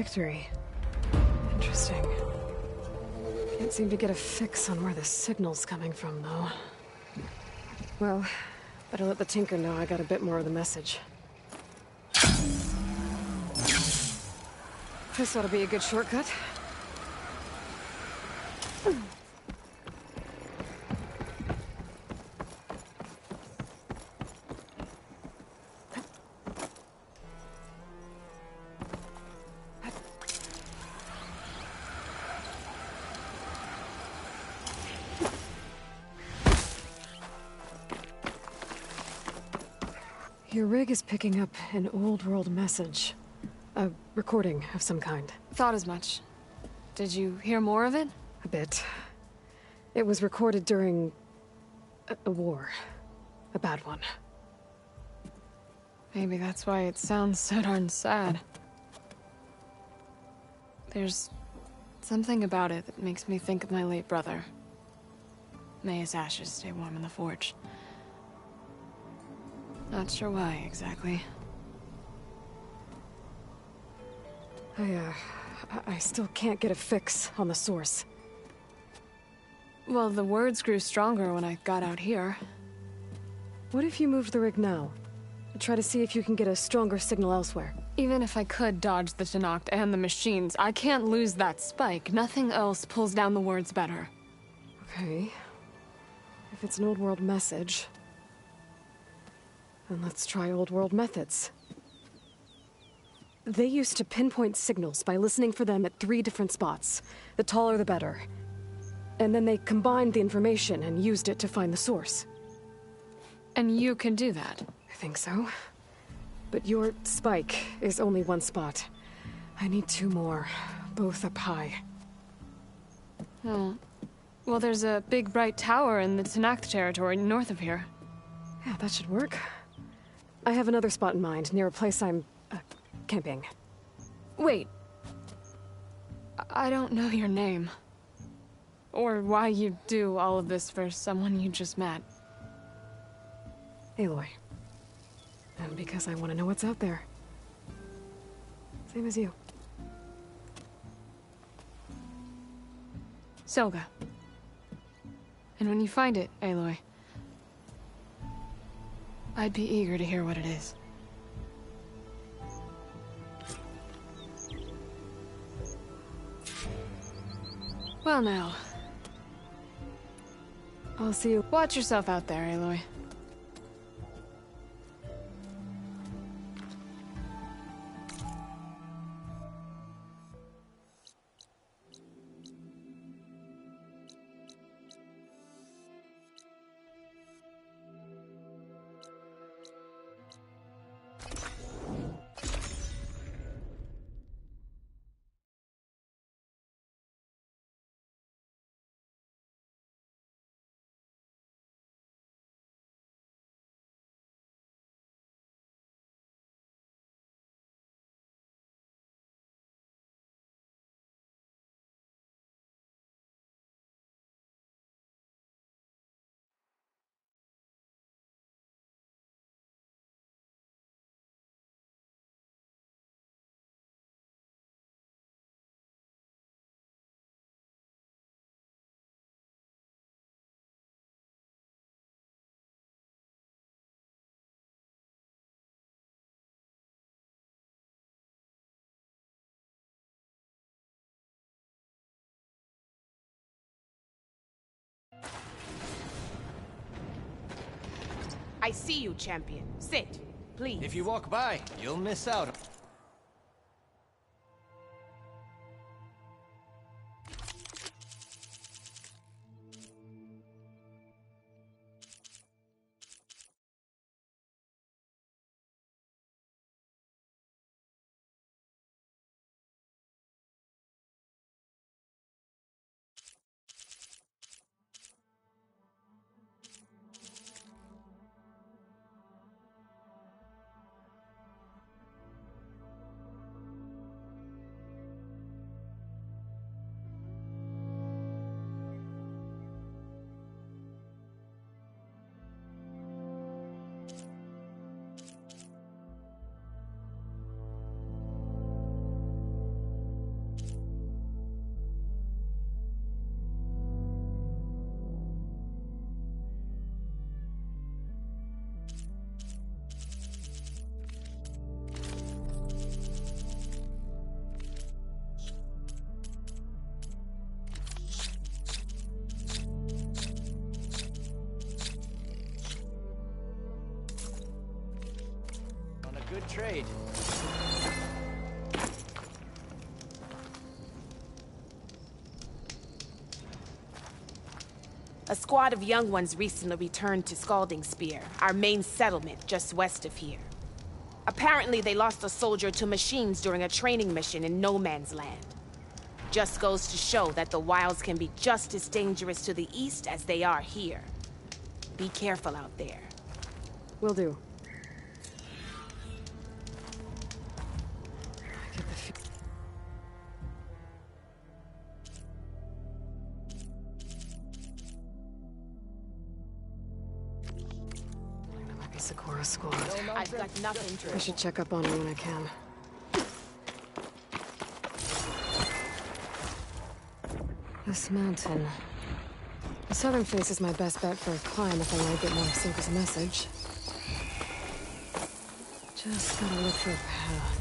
victory. Interesting. Can't seem to get a fix on where the signal's coming from, though. Well, better let the Tinker know I got a bit more of the message. This ought to be a good shortcut. Your rig is picking up an old world message. A recording of some kind. Thought as much. Did you hear more of it? A bit. It was recorded during a war. A bad one. Maybe that's why it sounds so darn sad. There's something about it that makes me think of my late brother. May his ashes stay warm in the forge. Not sure why, exactly. I still can't get a fix on the source. Well, the words grew stronger when I got out here. What if you moved the rig now? Try to see if you can get a stronger signal elsewhere. Even if I could dodge the Tenakth and the machines, I can't lose that spike. Nothing else pulls down the words better. Okay. If it's an old world message, then let's try old world methods. They used to pinpoint signals by listening for them at 3 different spots. The taller the better. And then they combined the information and used it to find the source. And you can do that? I think so. But your spike is only 1 spot. I need 2 more, both up high. Oh. Well, there's a big bright tower in the Tenakth territory north of here. Yeah, that should work. I have another spot in mind, near a place I'm, camping. Wait. I don't know your name. Or why you do all of this for someone you just met. Aloy. And because I want to know what's out there. Same as you. Selga. And when you find it, Aloy, I'd be eager to hear what it is. Well now. I'll see you. Watch yourself out there, Aloy. I see you, champion. Sit, please. If you walk by, you'll miss out. Good trade. A squad of young ones recently returned to Scalding Spear, our main settlement just west of here. Apparently, they lost a soldier to machines during a training mission in No Man's Land. Just goes to show that the wilds can be just as dangerous to the east as they are here. Be careful out there. Will do. I get the That might be Sakura Squad. I've got nothing to I should check up on her when I can. This mountain. The southern face is my best bet for a climb if I want to get more of Silka's message. Just gotta look for a path.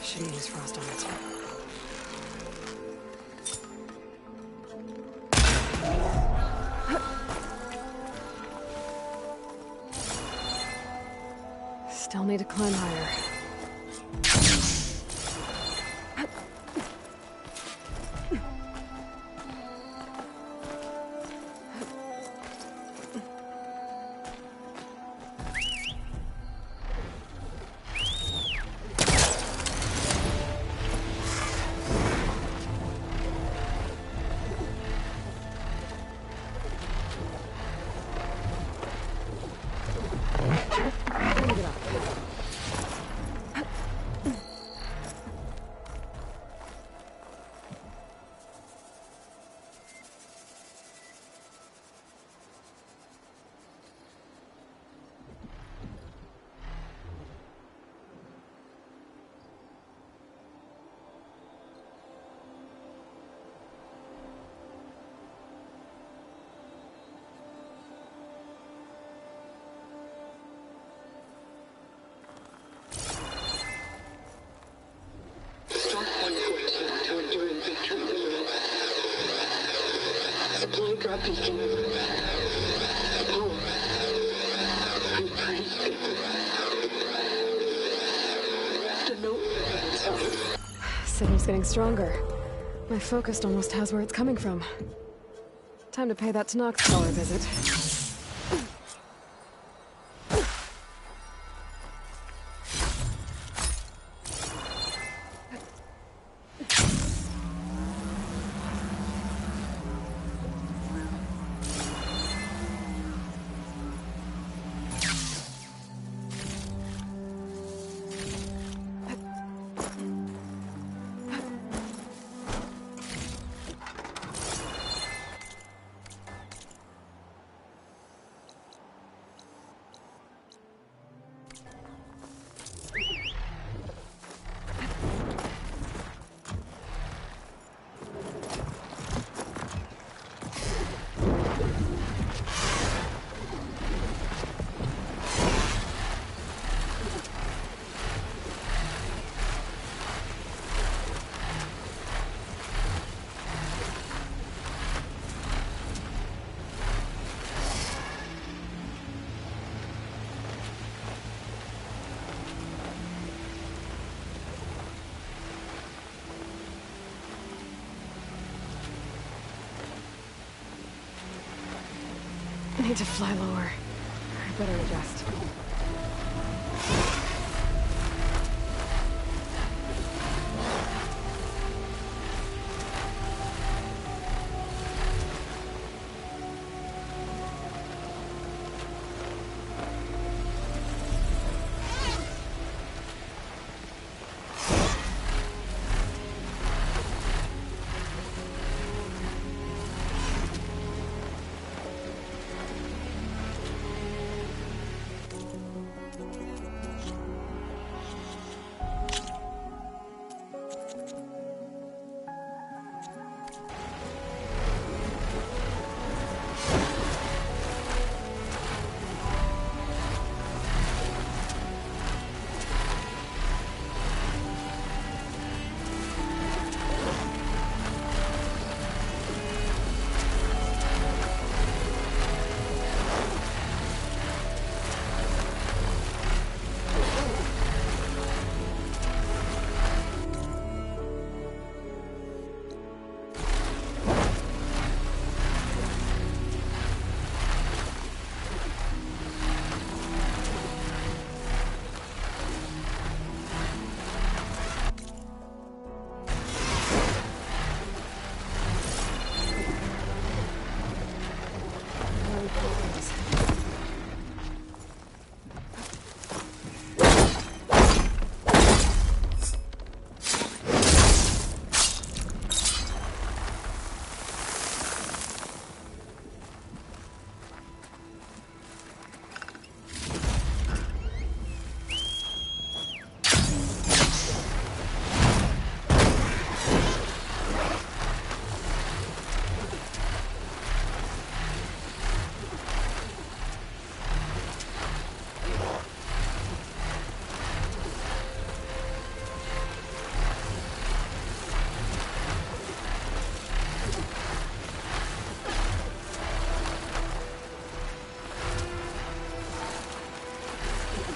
Shouldn't use frost on its way. Still need to climb higher. Drop beacon. Oh, I'm free. left a note for you inside. Signal's getting stronger. My focus almost has where it's coming from. Time to pay that Tenakth Scholar visit. I need to fly lower. I better adjust.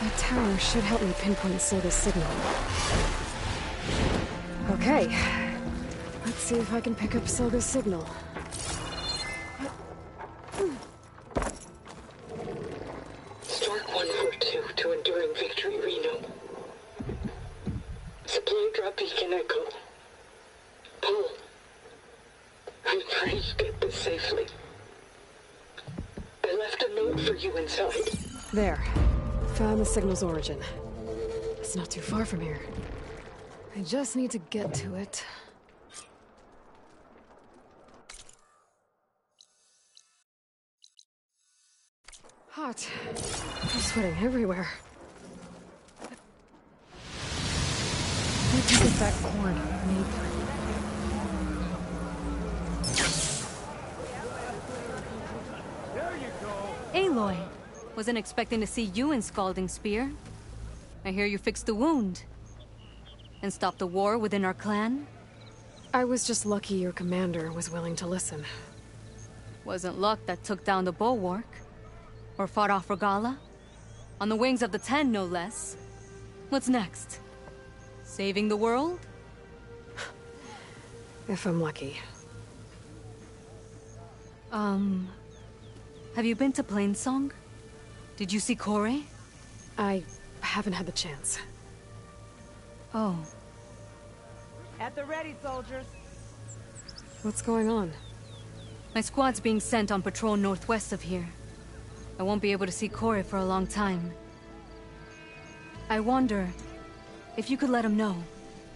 That tower should help me pinpoint Silga's signal. Okay. Let's see if I can pick up Silga's signal. Stark 142 to Enduring Victory, Reno. Supply drop beacon Echo. Paul, I'm trying to get this safely. I left a note for you inside. There. Found the signal's origin. It's not too far from here. I just need to get to it. Hot. I'm sweating everywhere. Let me get that corn on an apron. Aloy, wasn't expecting to see you in Scalding Spear. I hear you fixed the wound. And stopped the war within our clan? I was just lucky your commander was willing to listen. Wasn't luck that took down the bulwark. Or fought off Regalla. On the wings of the Ten, no less. What's next? Saving the world? If I'm lucky. Have you been to Plainsong? Did you see Kore? I haven't had the chance. Oh. At the ready, soldiers. What's going on? My squad's being sent on patrol northwest of here. I won't be able to see Kore for a long time. I wonder if you could let him know.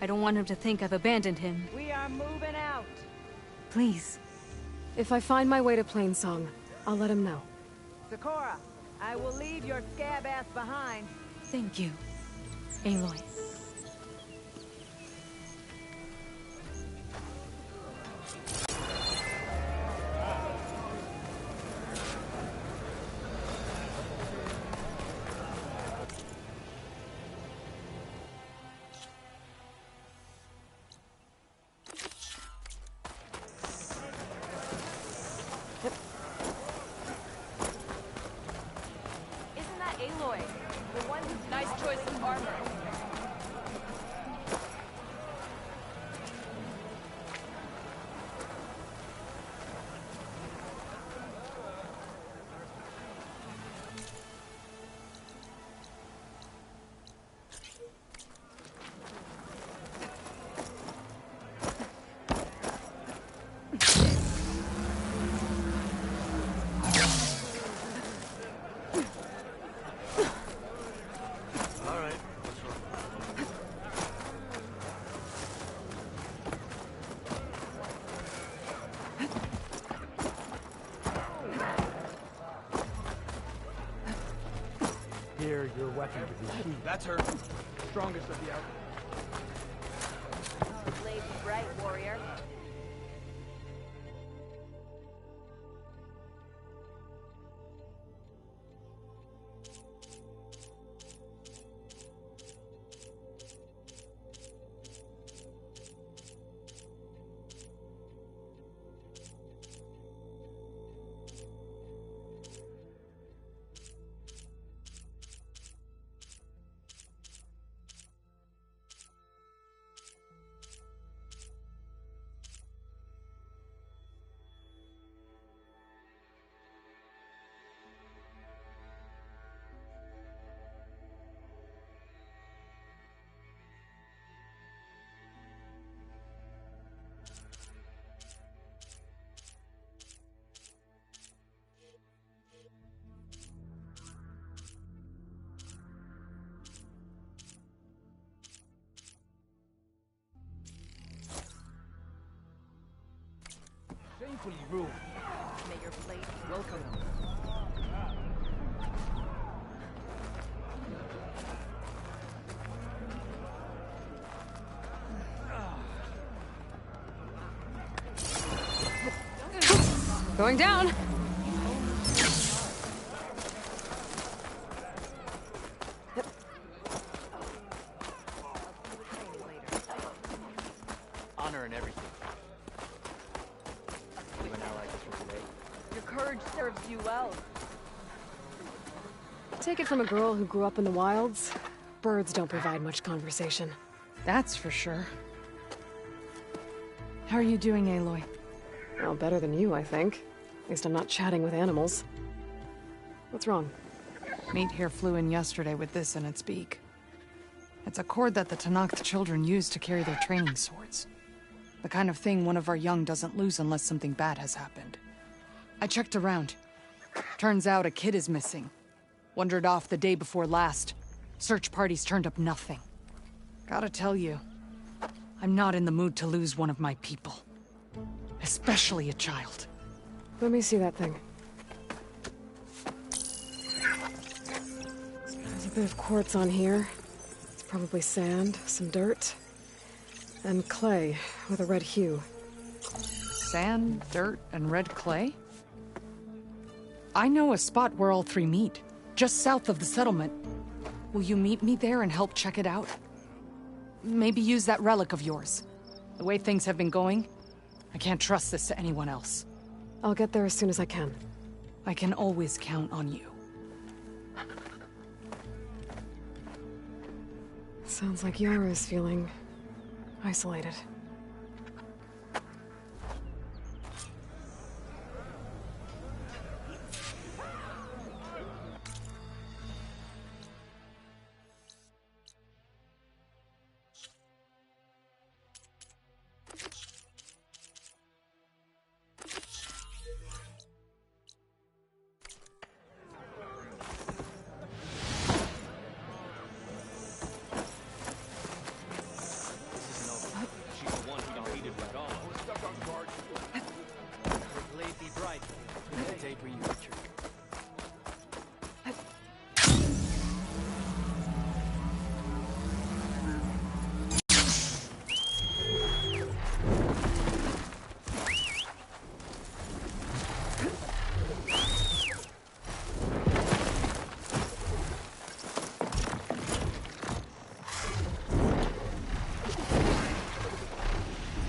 I don't want him to think I've abandoned him. We are moving out. Please. If I find my way to Plainsong, I'll let him know. Sakura, I will leave your scab ass behind. Thank you, Aloy. Isn't that Aloy? The one who's nice choice of armor. Here, your weapon to be sheathed. That's her. Strongest of the outfit. Blade bright, warrior. Shamefully rude. May your blade be Welcome. Going down! Honor and everything. You an ally just for today. Your courage serves you well. Take it from a girl who grew up in the wilds. Birds don't provide much conversation. That's for sure. How are you doing, Aloy? Well, better than you, I think. At least I'm not chatting with animals. What's wrong? Meat here flew in yesterday with this in its beak. It's a cord that the Tenakth children use to carry their training swords. The kind of thing one of our young doesn't lose unless something bad has happened. I checked around. Turns out a kid is missing. Wandered off the day before last. Search parties turned up nothing. Gotta tell you, I'm not in the mood to lose one of my people. Especially a child. Let me see that thing. There's a bit of quartz on here. It's probably sand, some dirt, and clay with a red hue. Sand, dirt, and red clay? I know a spot where all three meet, just south of the settlement. Will you meet me there and help check it out? Maybe use that relic of yours. The way things have been going, I can't trust this to anyone else. I'll get there as soon as I can. I can always count on you. Sounds like Yara is feeling isolated.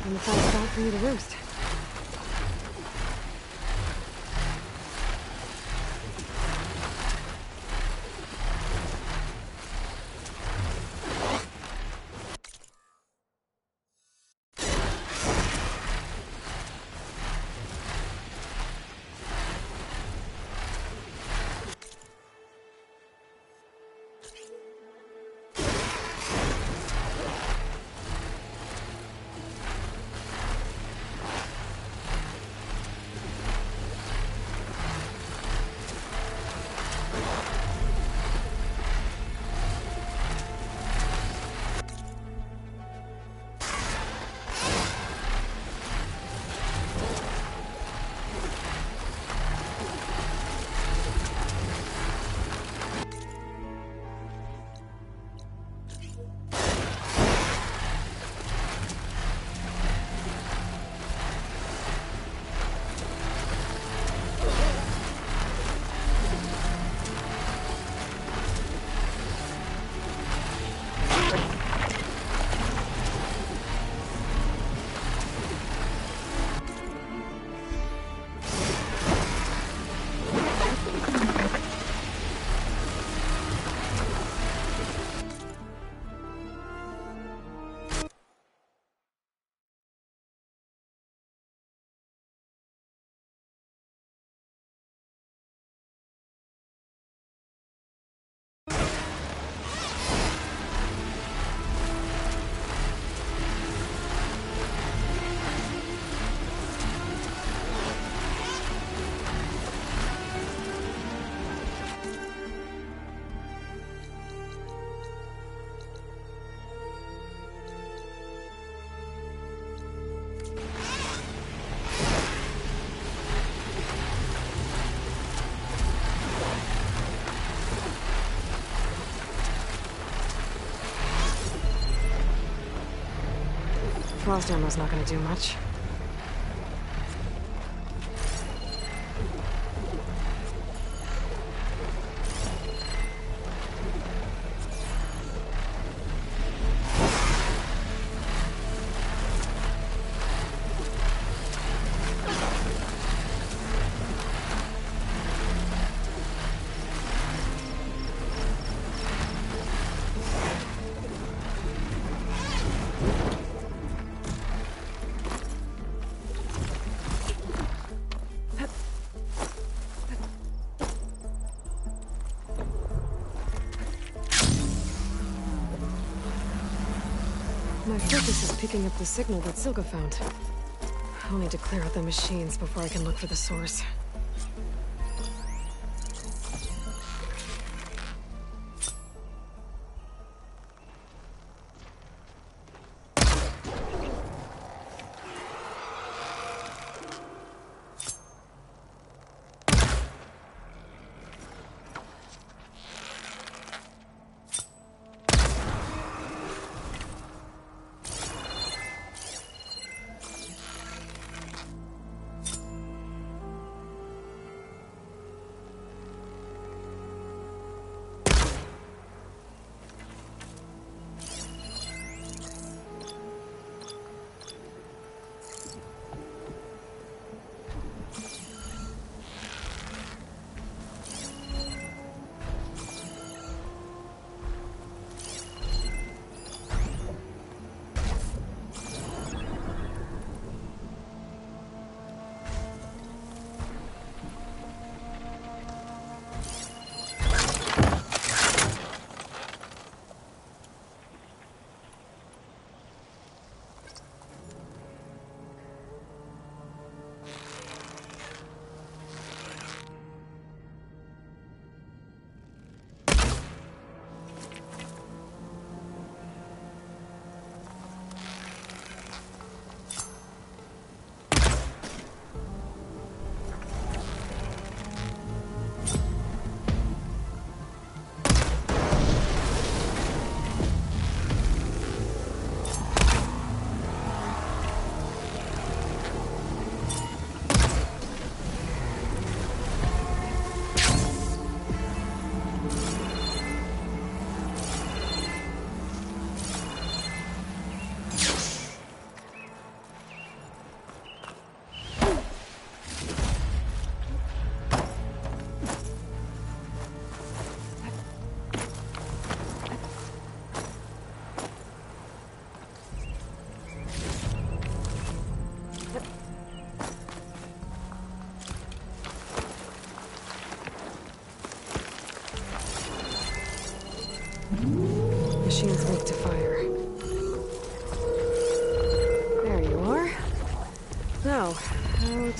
I'm the fine spot for you to roost. Frost ammo's not gonna do much. My focus is picking up the signal that Silga found. I'll need to clear out the machines before I can look for the source.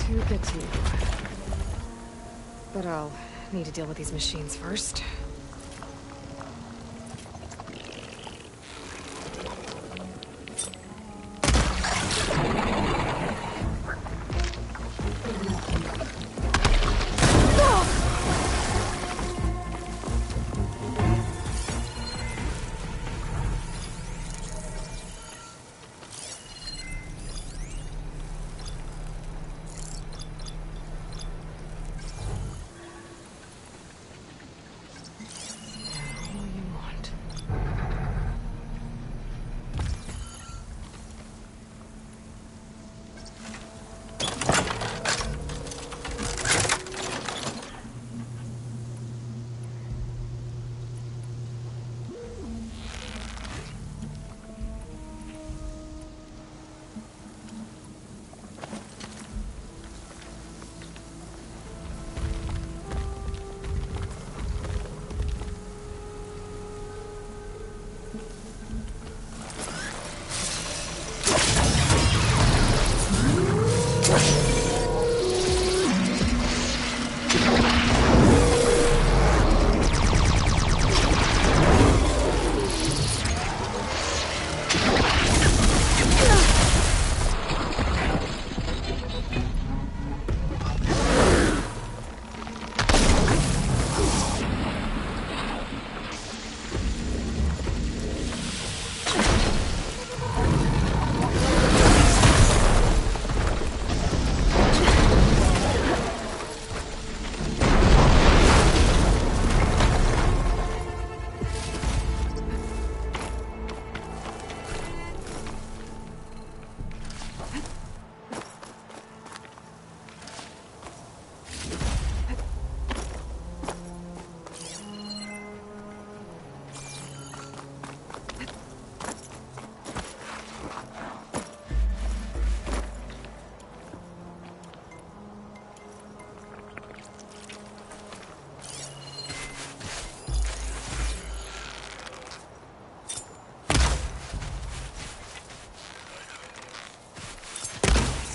to get to you. But I'll need to deal with these machines first.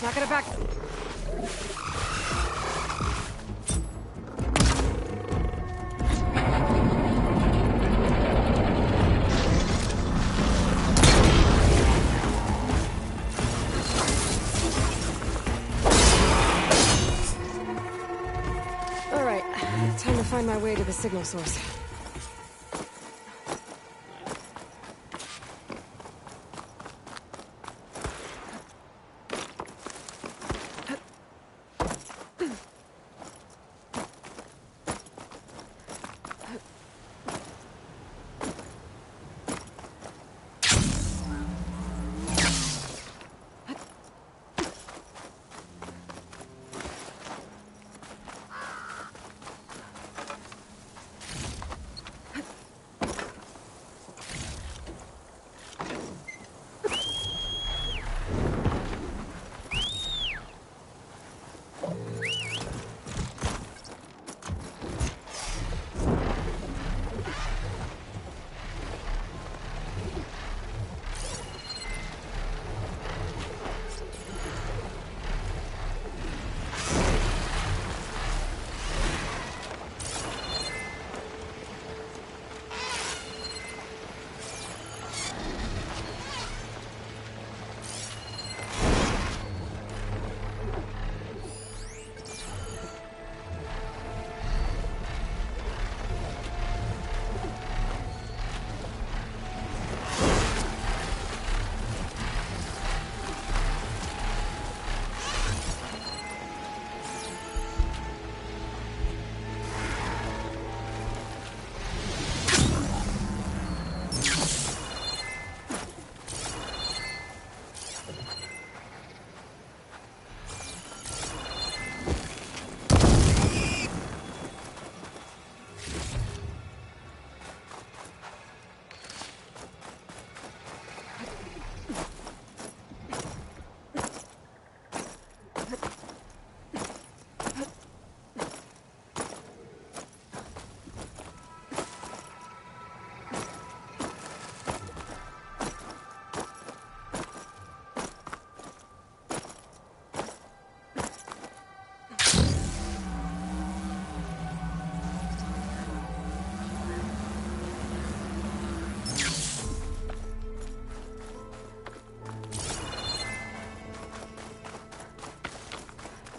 Knock it back. All right, time to find my way to the signal source.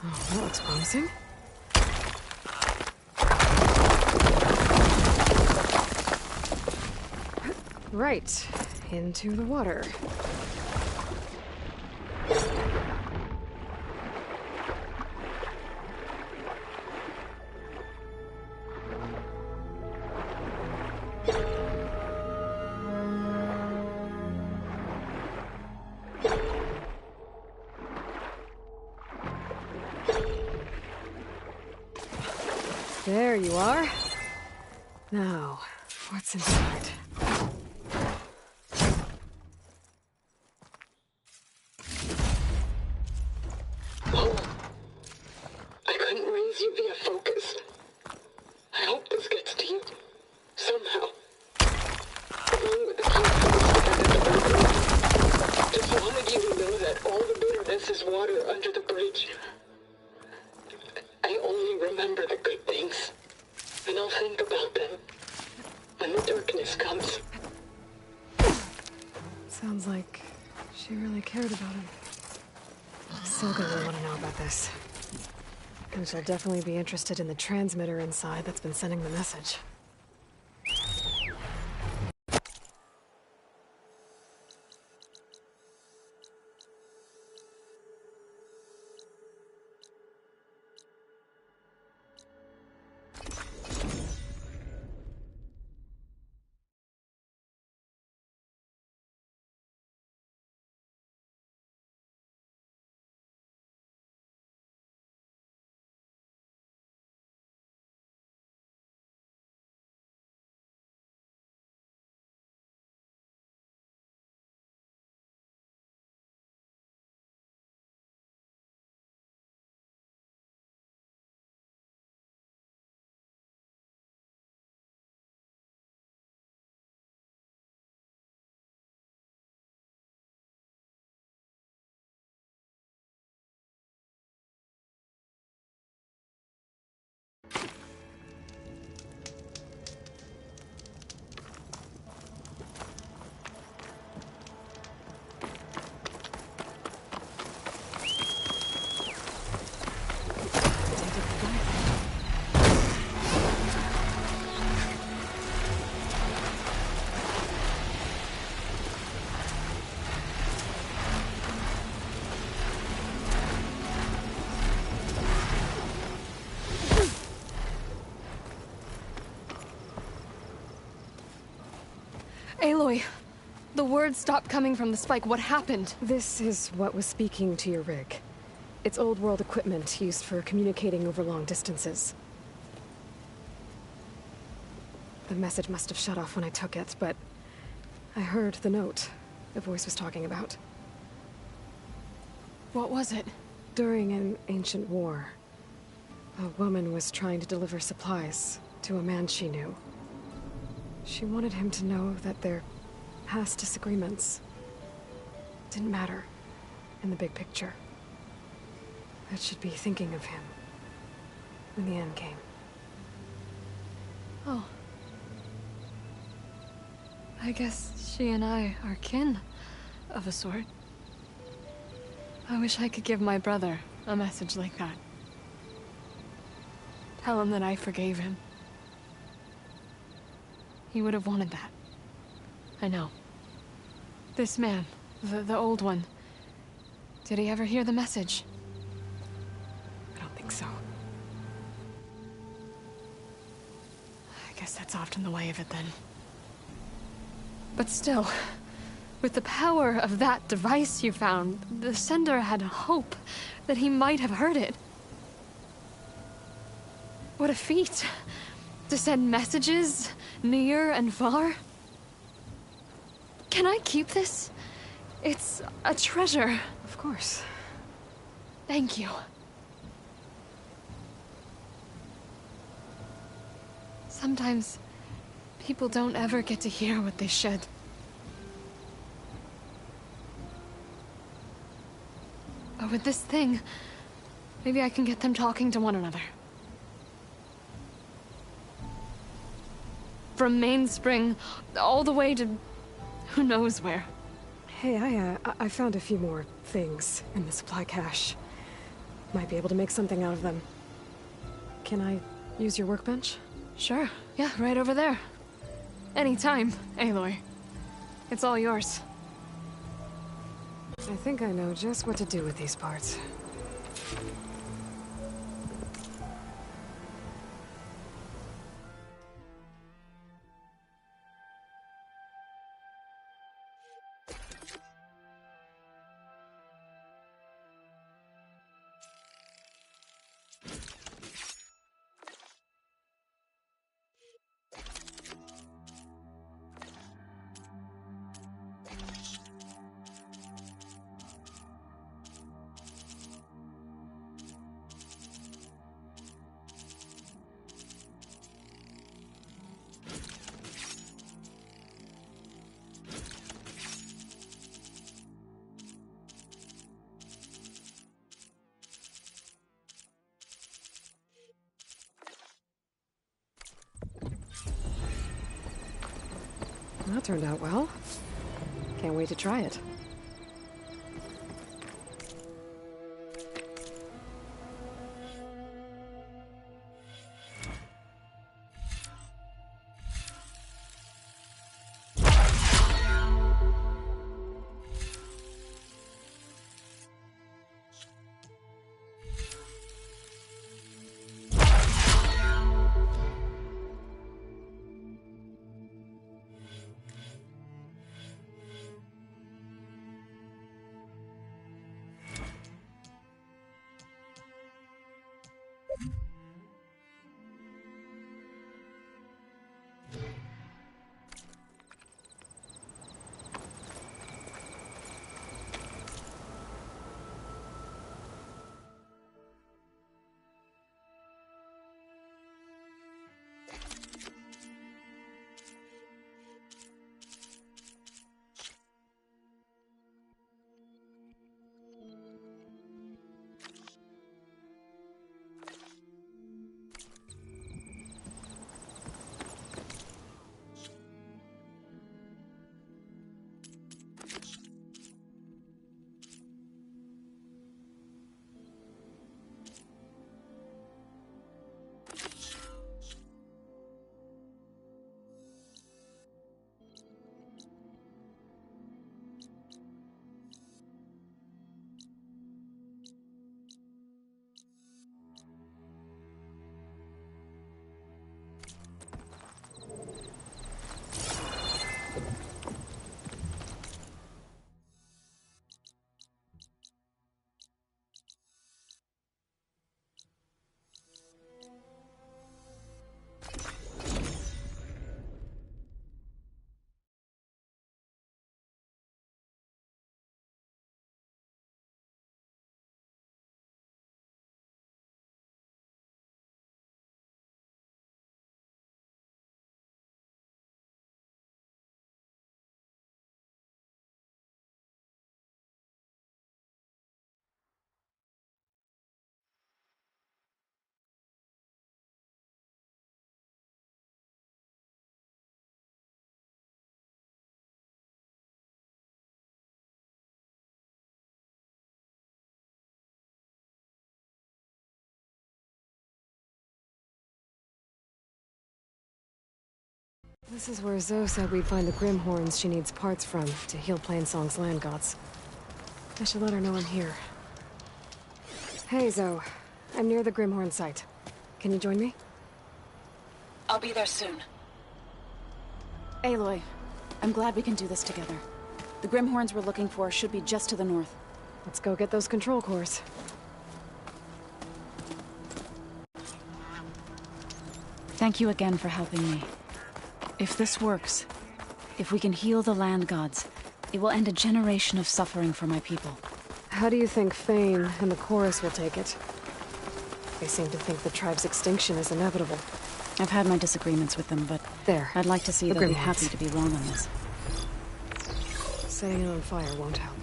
Oh, that looks promising. Right, into the water. There you are. Now, what's inside? Oh, I couldn't raise you via focus. I hope this gets to you. Somehow. Along with the key just wanted you to know that all the bitterness is water under the bridge. I only remember the good things, and I'll think about them when the darkness comes. Sounds like she really cared about him. Silga will want to know about this. And she'll definitely be interested in the transmitter inside that's been sending the message. Aloy, the words stopped coming from the spike. What happened? This is what was speaking to your rig. It's old world equipment used for communicating over long distances. The message must have shut off when I took it, but I heard the note the voice was talking about. What was it? During an ancient war, a woman was trying to deliver supplies to a man she knew. She wanted him to know that their past disagreements didn't matter in the big picture. That she'd be thinking of him when the end came. Oh. I guess she and I are kin, of a sort. I wish I could give my brother a message like that. Tell him that I forgave him. He would have wanted that. I know. This man, the old one, did he ever hear the message? I don't think so. I guess that's often the way of it then. But still, with the power of that device you found, the sender had hope that he might have heard it. What a feat! To send messages near and far. Can I keep this? It's a treasure. Of course. Thank you. Sometimes people don't ever get to hear what they should. But with this thing, maybe I can get them talking to one another. From Mainspring, all the way to who knows where. Hey, I found a few more things in the supply cache. Might be able to make something out of them. Can I use your workbench? Sure. Yeah, right over there. Anytime, Aloy. It's all yours. I think I know just what to do with these parts. That turned out well. Can't wait to try it. This is where Zoe said we'd find the Grimhorns she needs parts from to heal Plainsong's land gods. I should let her know I'm here. Hey, Zoe. I'm near the Grimhorn site. Can you join me? I'll be there soon. Aloy, I'm glad we can do this together. The Grimhorns we're looking for should be just to the north. Let's go get those control cores. Thank you again for helping me. If this works, if we can heal the land gods, it will end a generation of suffering for my people. How do you think Fane and the Chorus will take it? They seem to think the tribe's extinction is inevitable. I've had my disagreements with them, but there. I'd like to see the them be Grimhorns. happy to be wrong on this. Setting it on fire won't help.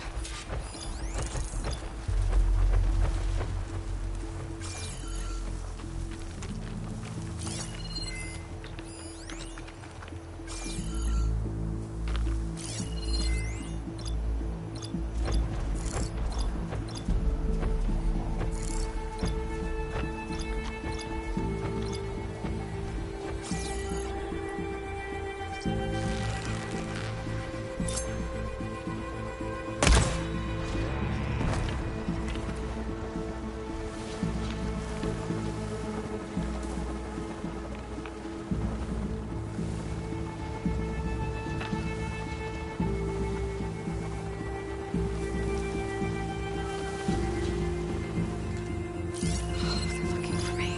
They're looking for me.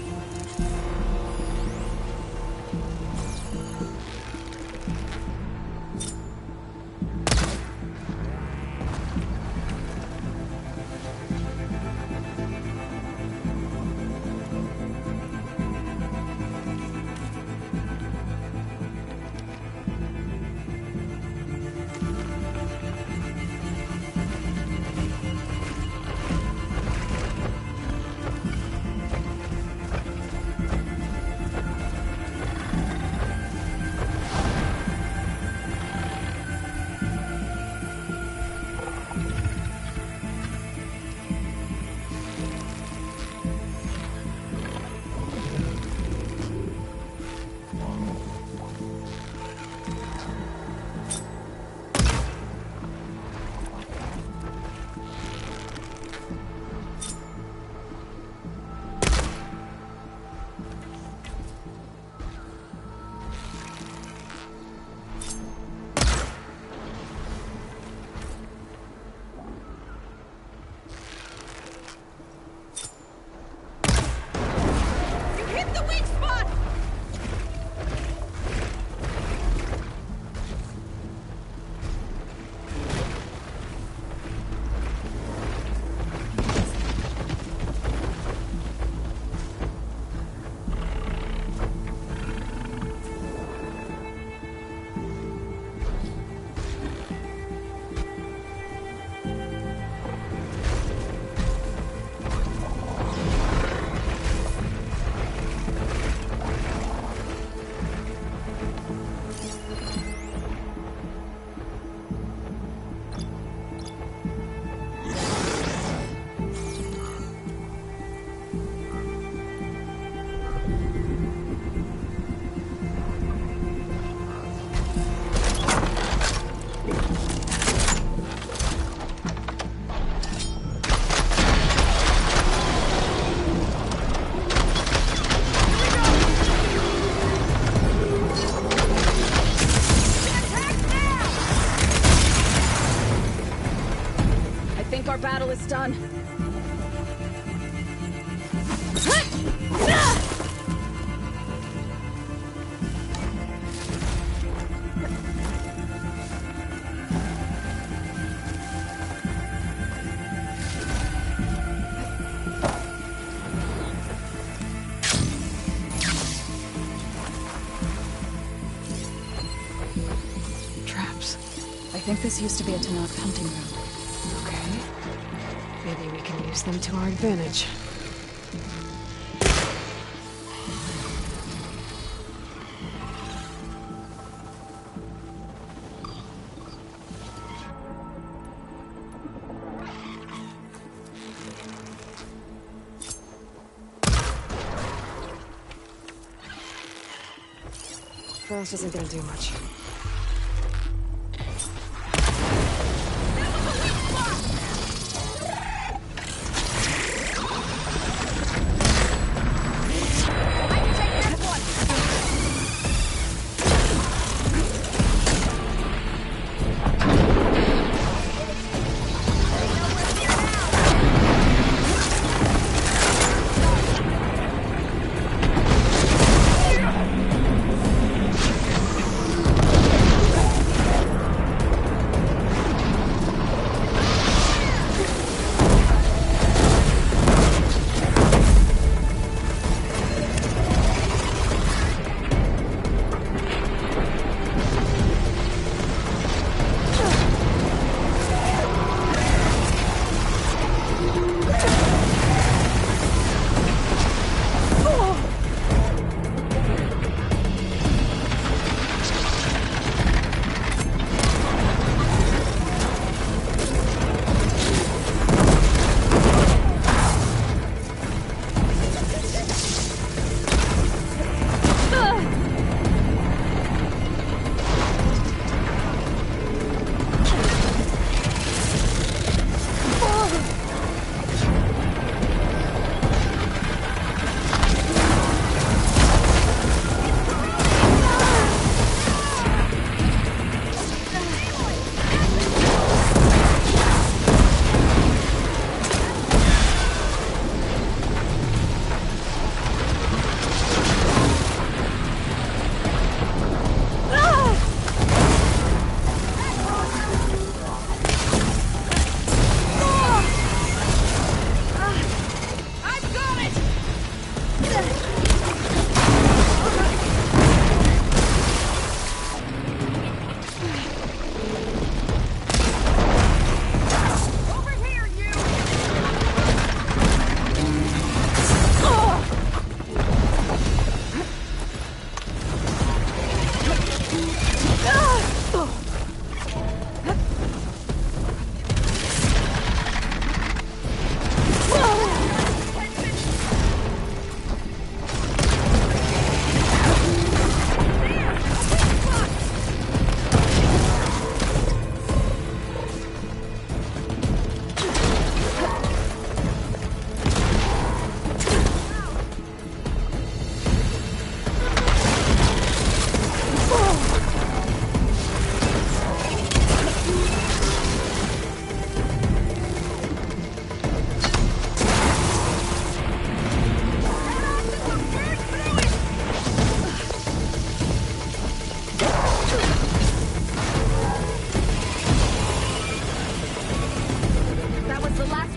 Our battle is done. Traps. I think this used to be a Tanakh hunting ground. Maybe we can use them to our advantage. Frost isn't gonna do much.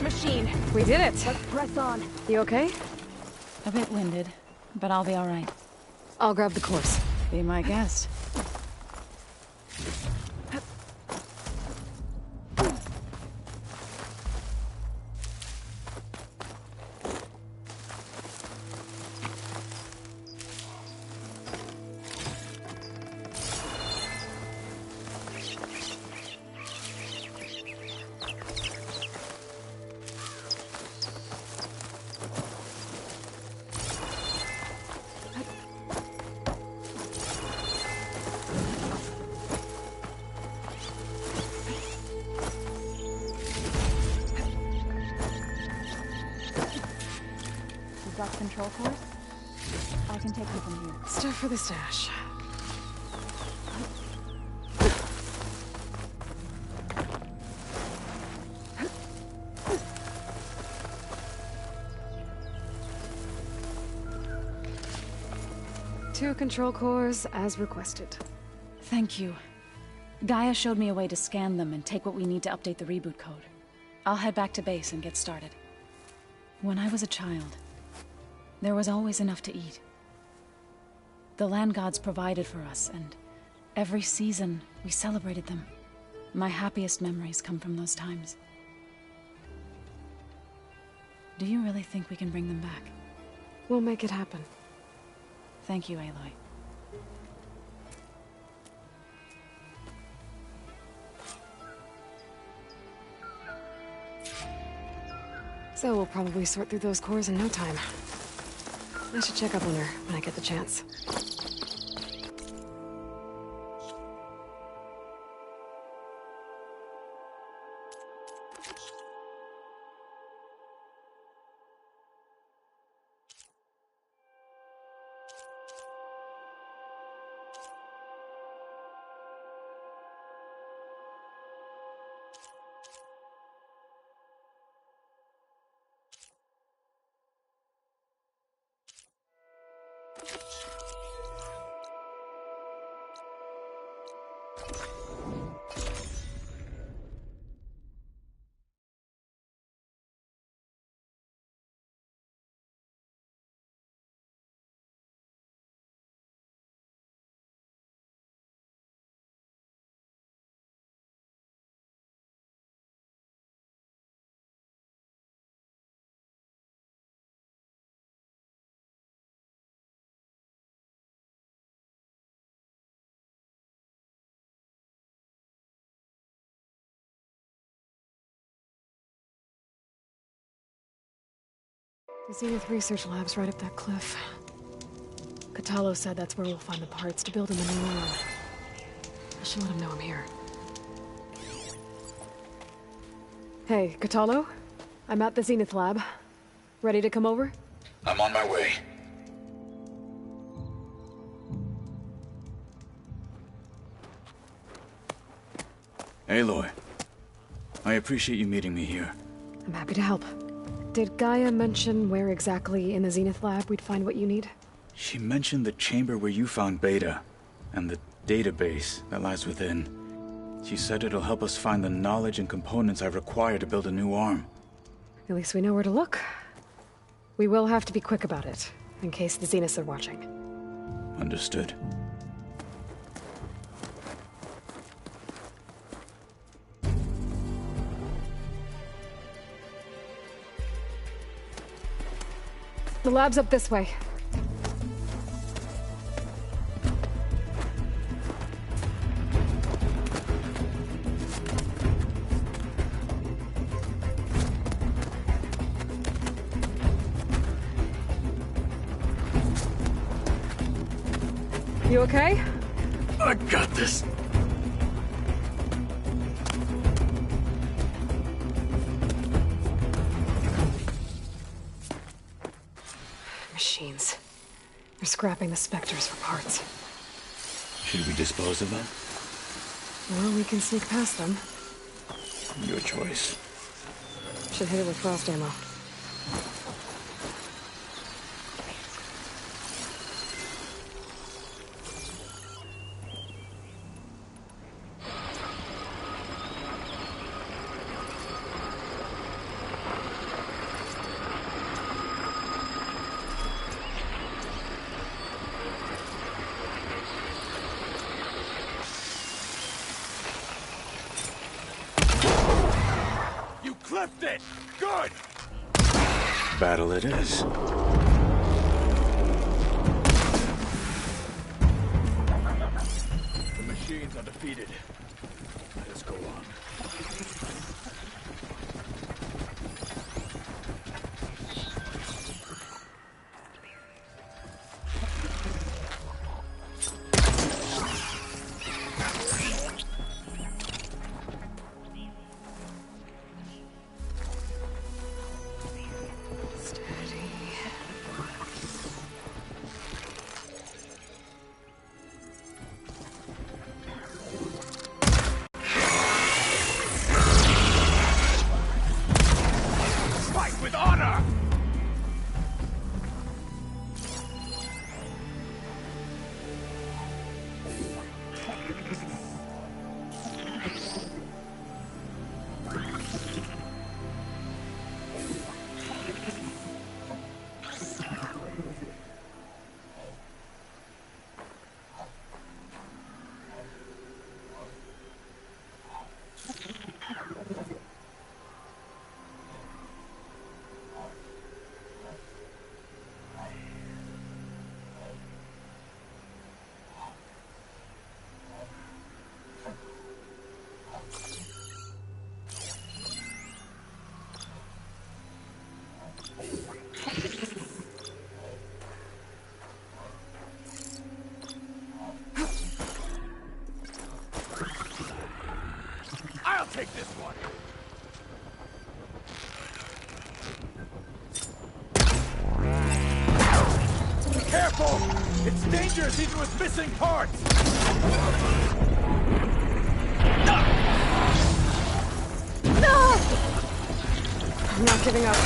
machine. We did it! Let's press on. You okay? A bit winded, but I'll be all right. I'll grab the course. Be my guest. You've got the control course? I can take you from here. Stuff for the stash. Two control cores, as requested. Thank you. Gaia showed me a way to scan them and take what we need to update the reboot code. I'll head back to base and get started. When I was a child, there was always enough to eat. The land gods provided for us, and every season we celebrated them. My happiest memories come from those times. Do you really think we can bring them back? We'll make it happen. Thank you, Aloy. So we'll probably sort through those cores in no time. I should check up on her when I get the chance. The Zenith Research Lab's right up that cliff. Kotallo said that's where we'll find the parts to build him a new arm. I should let him know I'm here. Hey, Kotallo? I'm at the Zenith Lab. Ready to come over? I'm on my way. Aloy, I appreciate you meeting me here. I'm happy to help. Did Gaia mention where exactly in the Zenith Lab we'd find what you need? She mentioned the chamber where you found Beta, and the database that lies within. She said it'll help us find the knowledge and components I require to build a new arm. At least we know where to look. We will have to be quick about it, in case the Zeniths are watching. Understood. The lab's up this way. You okay? I got this. Machines. They're scrapping the Spectres for parts. Should we dispose of them? Well, we can sneak past them. Your choice. Should hit it with frost ammo. clipped it! Good! Battle it is. The machines are defeated. Let us go on. I'll take this one. Careful! It's dangerous even with missing parts! No! I'm not giving up.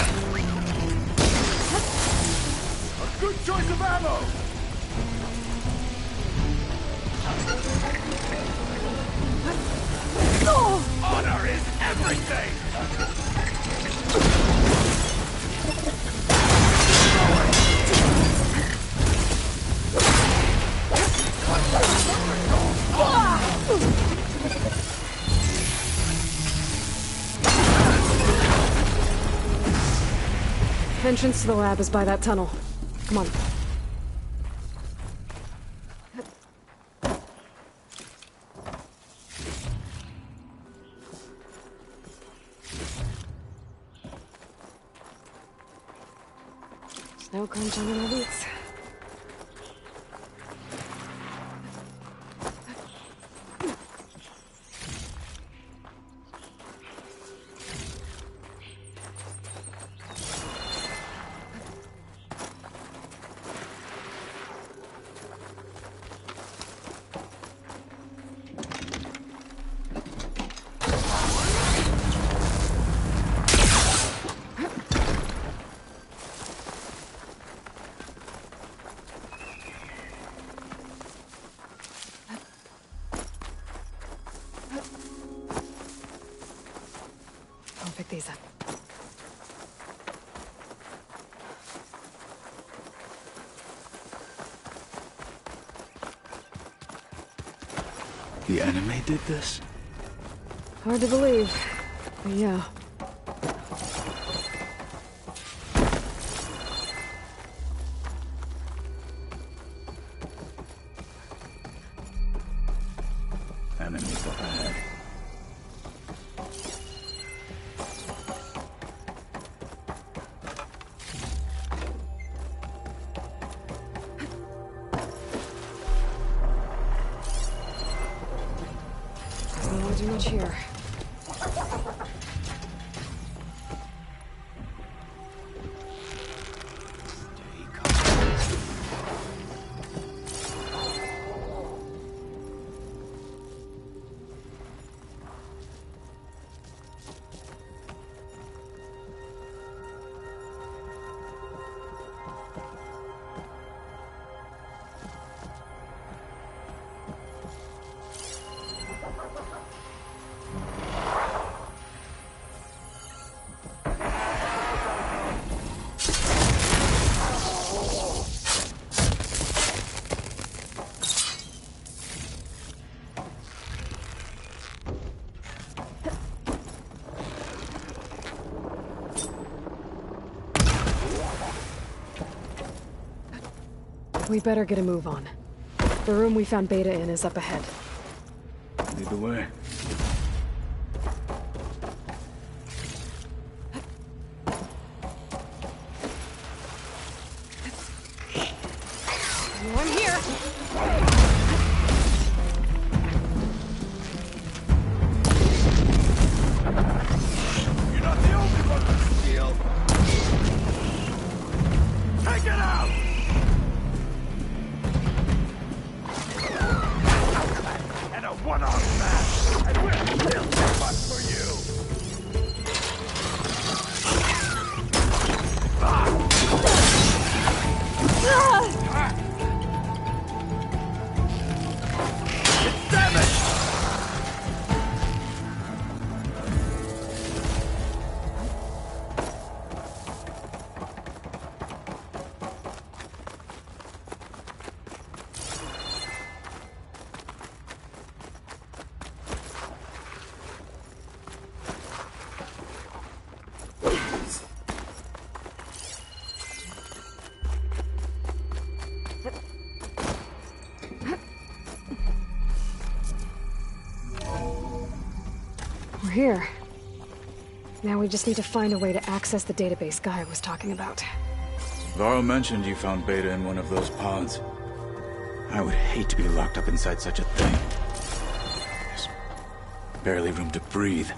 A good choice of ammo! No! Honor is everything! Entrance to the lab is by that tunnel. Come on. Snow crunch under my boots. I'll pick these up. The enemy did this? Hard to believe, but yeah. Enemies up ahead. Doesn't want to do much here. We better get a move on. The room we found Beta in is up ahead. Lead the way. I'm here! You're not the only one with steel! Take it out! And a one-arm match! And we'll still too much for you! It's damaged! We're here. Now we just need to find a way to access the database Gaia was talking about. Varl mentioned you found Beta in one of those pods. I would hate to be locked up inside such a thing. There's barely room to breathe.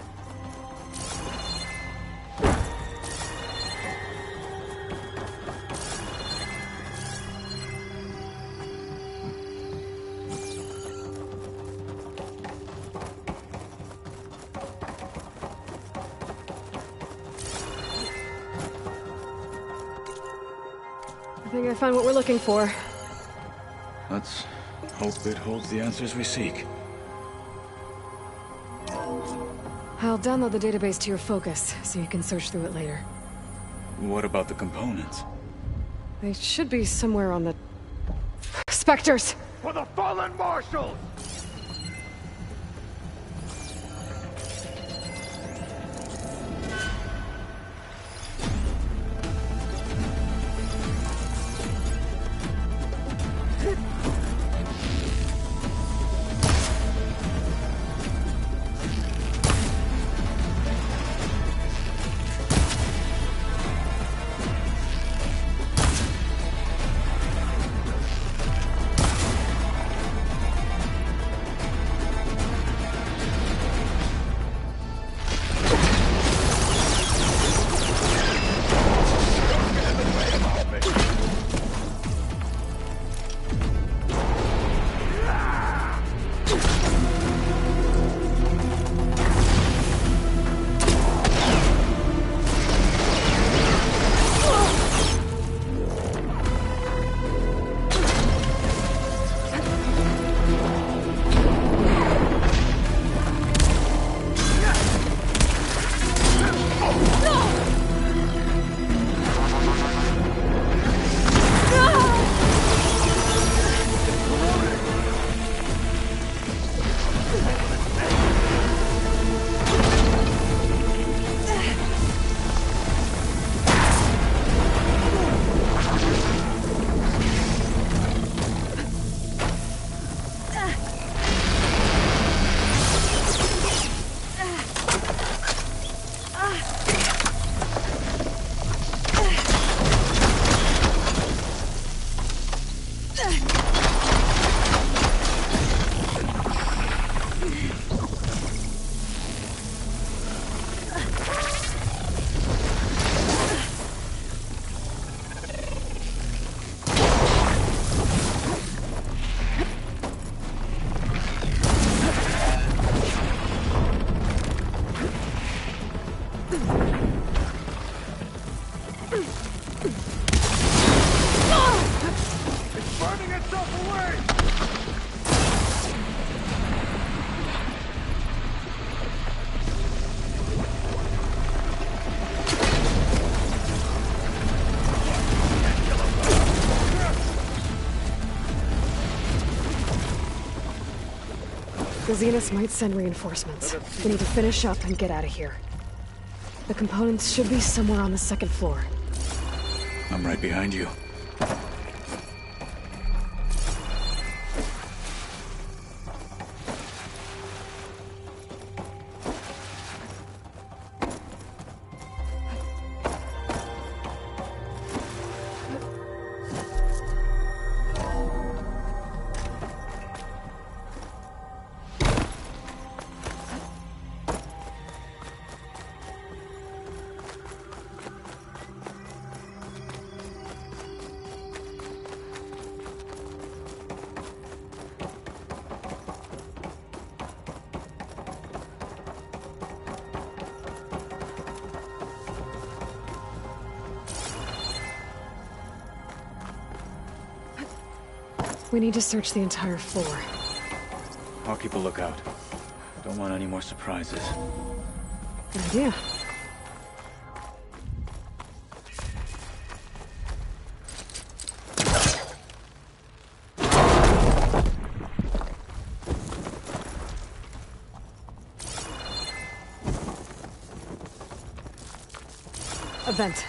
I think I found what we're looking for. Let's hope it holds the answers we seek. I'll download the database to your Focus, so you can search through it later. What about the components? They should be somewhere on the... Spectres! For the fallen marshals! The Zeniths might send reinforcements. We need to finish up and get out of here. The components should be somewhere on the second floor. I'm right behind you. We need to search the entire floor. I'll keep a lookout. Don't want any more surprises. Good idea. A vent.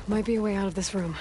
Might be a way out of this room.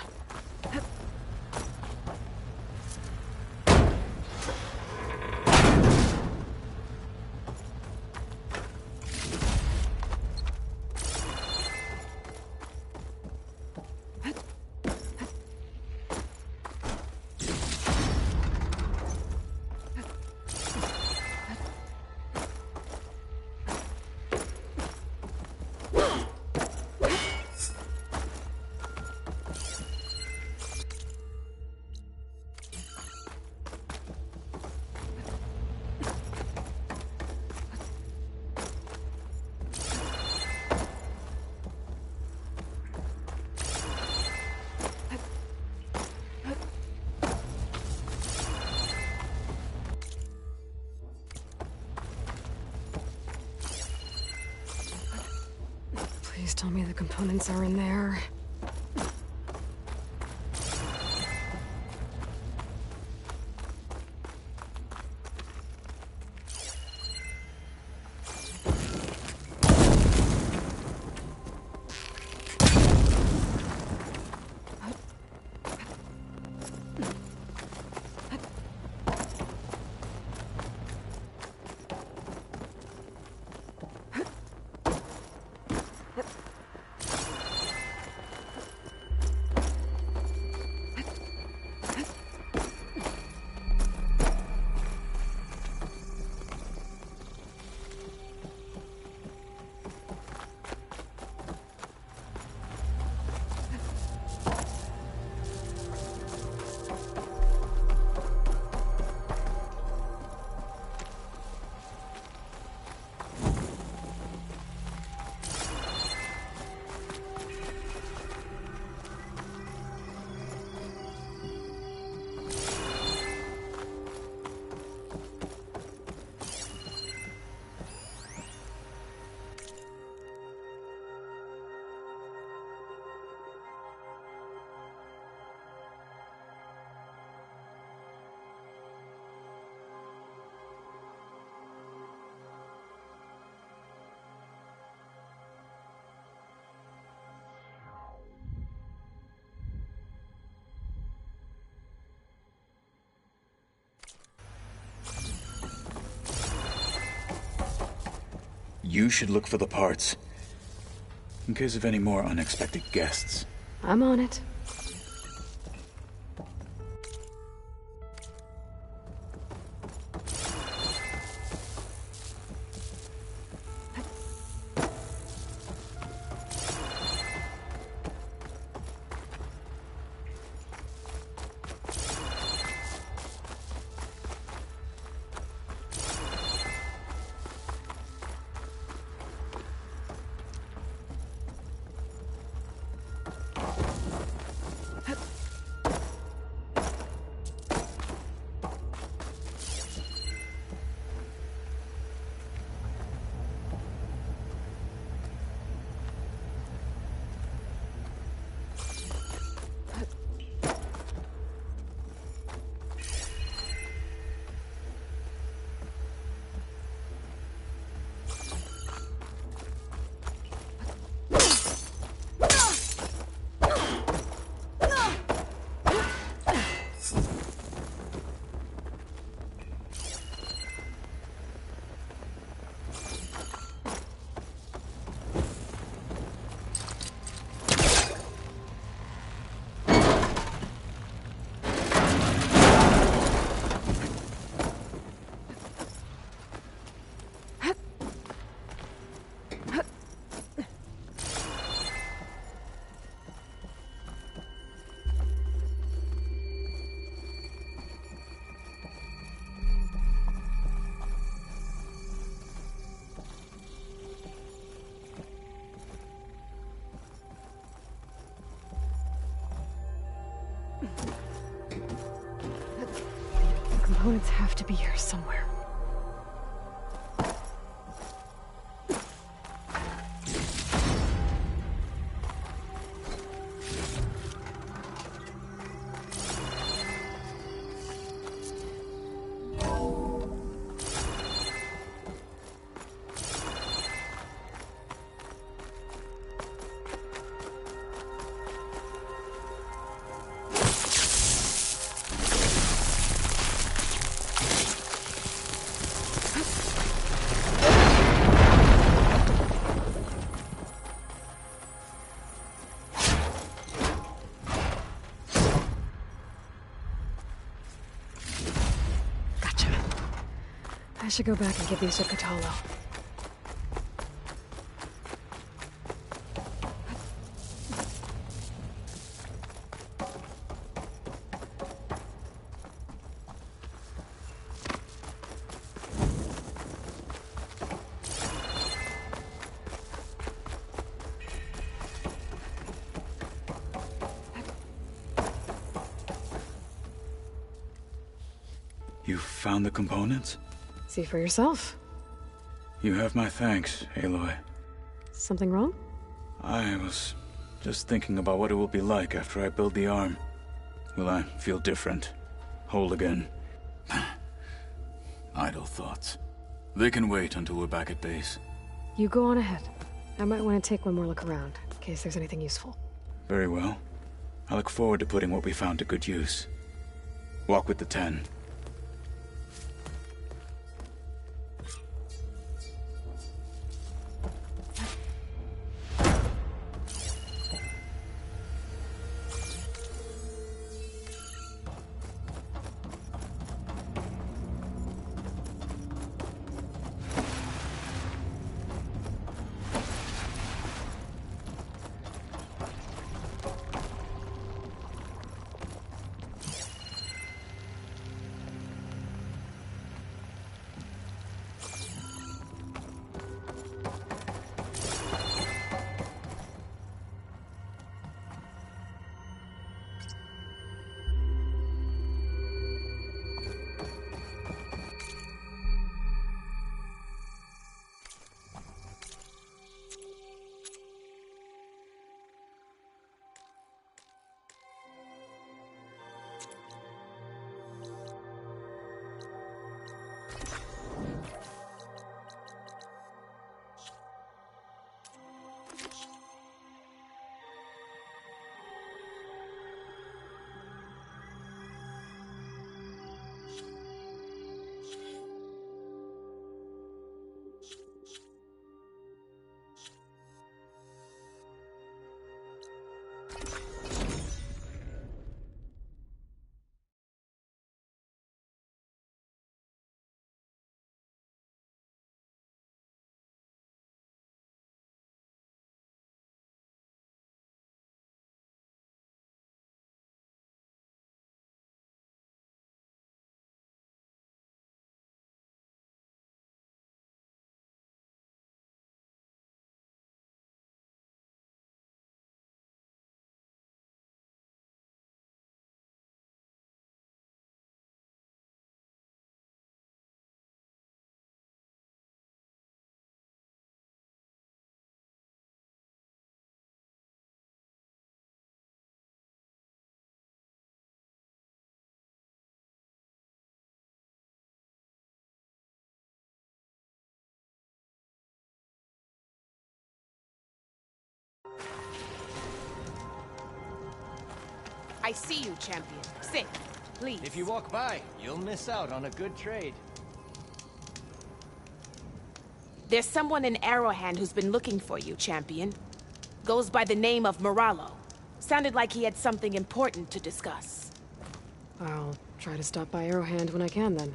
Please tell me the components are in there. You should look for the parts. In case of any more unexpected guests. I'm on it. components have to be here somewhere. I should go back and give these to Kotallo. You found the components? See for yourself. You have my thanks, Aloy. Something wrong? I was just thinking about what it will be like after I build the arm. Will I feel different? Whole again? Idle thoughts. They can wait until we're back at base. You go on ahead. I might want to take one more look around, in case there's anything useful. Very well. I look forward to putting what we found to good use. Walk with the 10. I see you, champion. Sit, please. If you walk by, you'll miss out on a good trade. There's someone in Arrowhand who's been looking for you, champion. Goes by the name of Moralo. Sounded like he had something important to discuss. I'll try to stop by Arrowhand when I can, then.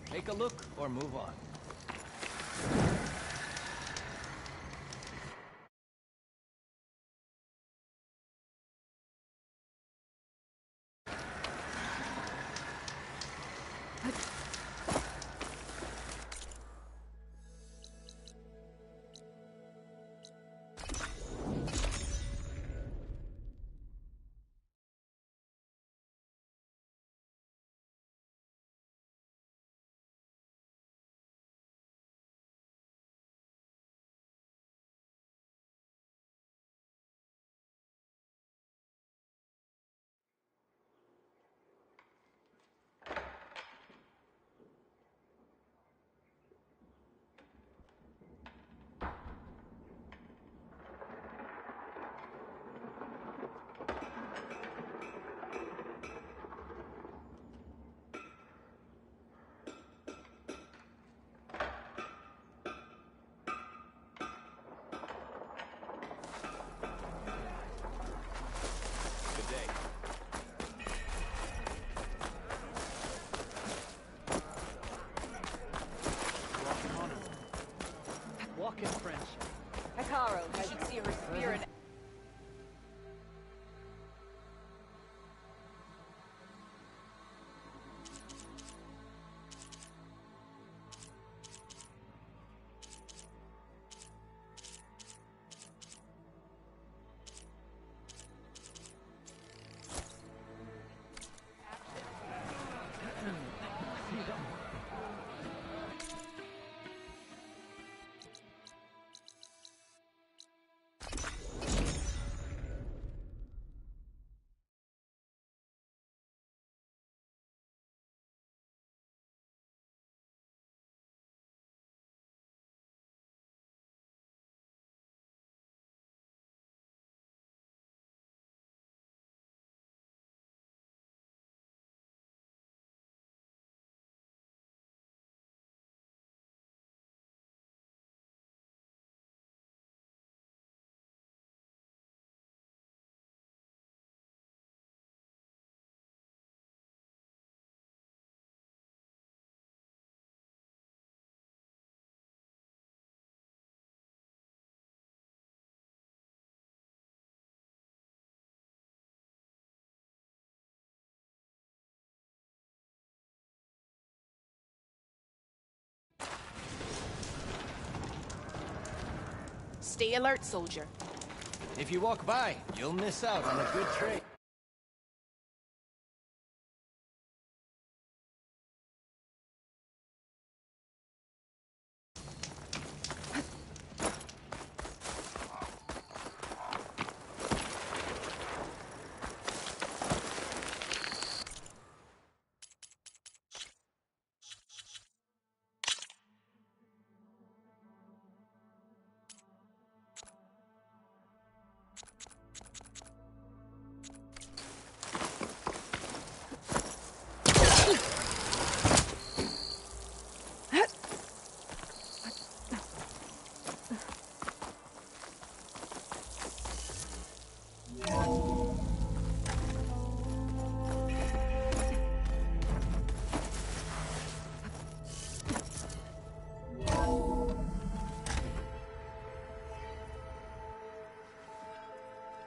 Take a look or move on. fucking friendship. Hikaru, I should see her spirit. Stay alert, soldier. If you walk by, you'll miss out on a good trade.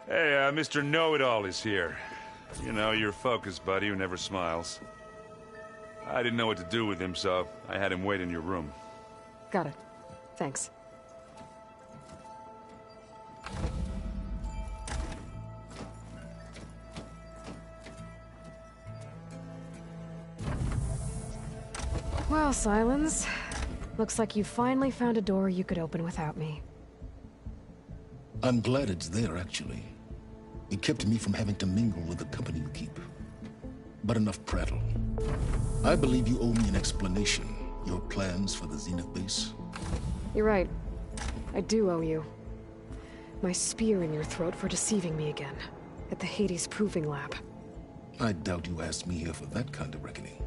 Hey, Mr. Know-It-All is here. You know, your focus buddy who never smiles. I didn't know what to do with him, so I had him wait in your room. Got it. Thanks. Well, Silence. Looks like you finally found a door you could open without me. I'm glad it's there, actually. It kept me from having to mingle with the company you keep. But enough prattle. I believe you owe me an explanation. Your plans for the Zenith base? You're right. I do owe you. My spear in your throat for deceiving me again. At the Hades Proving Lab. I doubt you asked me here for that kind of reckoning.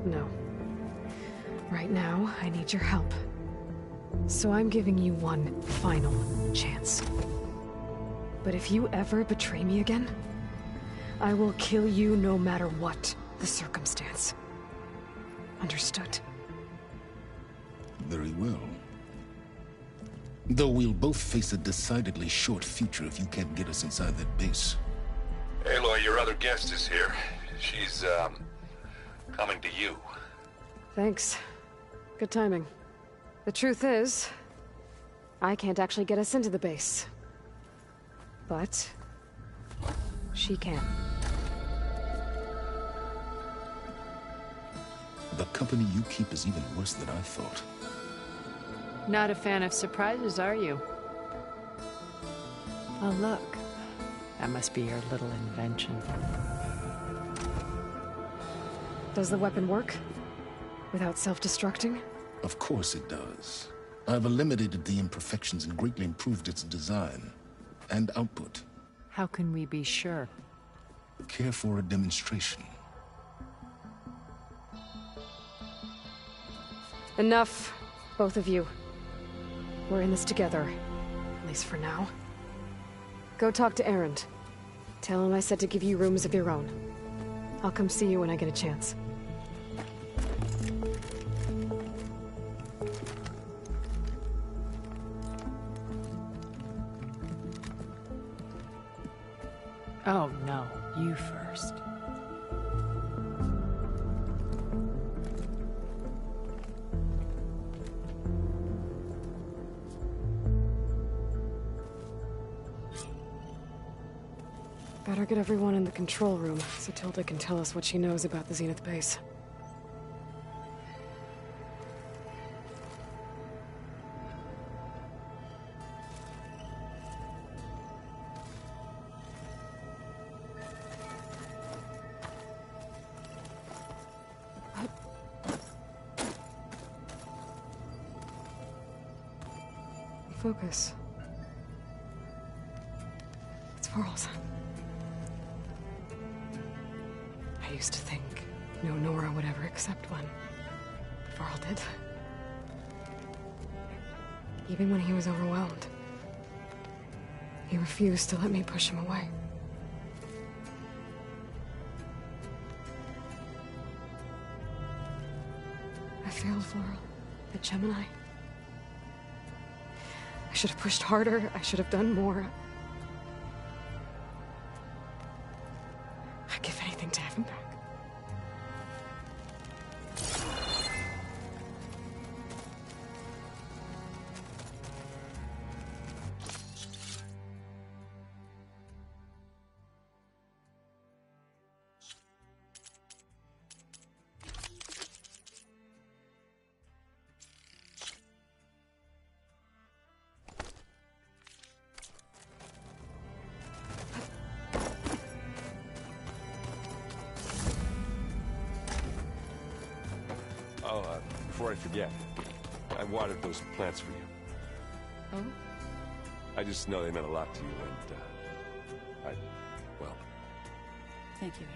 No. Right now, I need your help. So I'm giving you one final chance. But if you ever betray me again, I will kill you no matter what the circumstance. Understood? Very well. Though we'll both face a decidedly short future if you can't get us inside that base. Aloy, your other guest is here. She's, coming to you. Thanks. Good timing. The truth is, I can't actually get us into the base. But she can. The company you keep is even worse than I thought. Not a fan of surprises, are you? Oh, look. That must be your little invention. Does the weapon work? Without self-destructing? Of course it does. I've eliminated the imperfections and greatly improved its design and output. How can we be sure? Care for a demonstration? Enough, both of you. We're in this together, at least for now. Go talk to Erend. Tell him I said to give you rooms of your own. I'll come see you when I get a chance. Oh no, you first. Better get everyone in the control room so Tilda can tell us what she knows about the Zenith base. Focus. It's Varl's. I used to think no Nora would ever accept one. Varl did. Even when he was overwhelmed. He refused to let me push him away. I failed Varl at Gemini. I should have pushed harder. I should have done more. I'd give anything to have him back. Before I forget, I watered those plants for you. Oh? I just know they meant a lot to you, and, well... Thank you,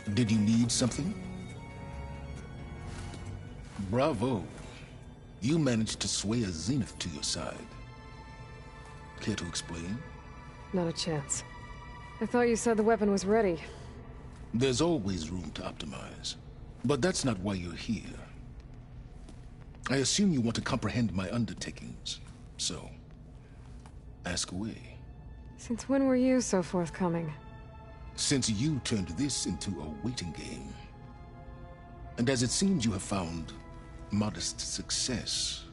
Aaron. Did you need something? Bravo. You managed to sway a Zenith to your side. Care to explain? Not a chance. I thought you said the weapon was ready. There's always room to optimize. But that's not why you're here. I assume you want to comprehend my undertakings. So, ask away. Since when were you so forthcoming? Since you turned this into a waiting game. And as it seems you have found modest success,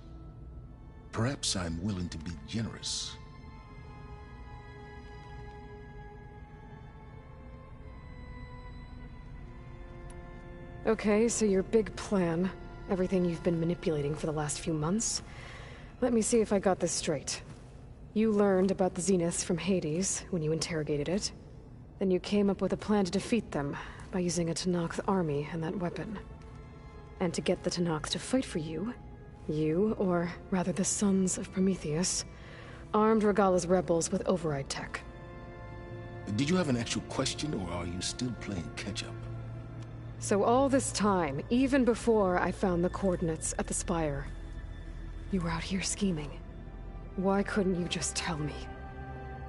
perhaps I'm willing to be generous. Okay, so your big plan, everything you've been manipulating for the last few months. Let me see if I got this straight. You learned about the Zeniths from Hades when you interrogated it. Then you came up with a plan to defeat them by using a Tenakth army and that weapon. And to get the Tenakth to fight for you, or rather the Sons of Prometheus, armed Regalla's rebels with override tech. Did you have an actual question, or are you still playing catch-up? So all this time, even before I found the coordinates at the Spire, you were out here scheming. Why couldn't you just tell me?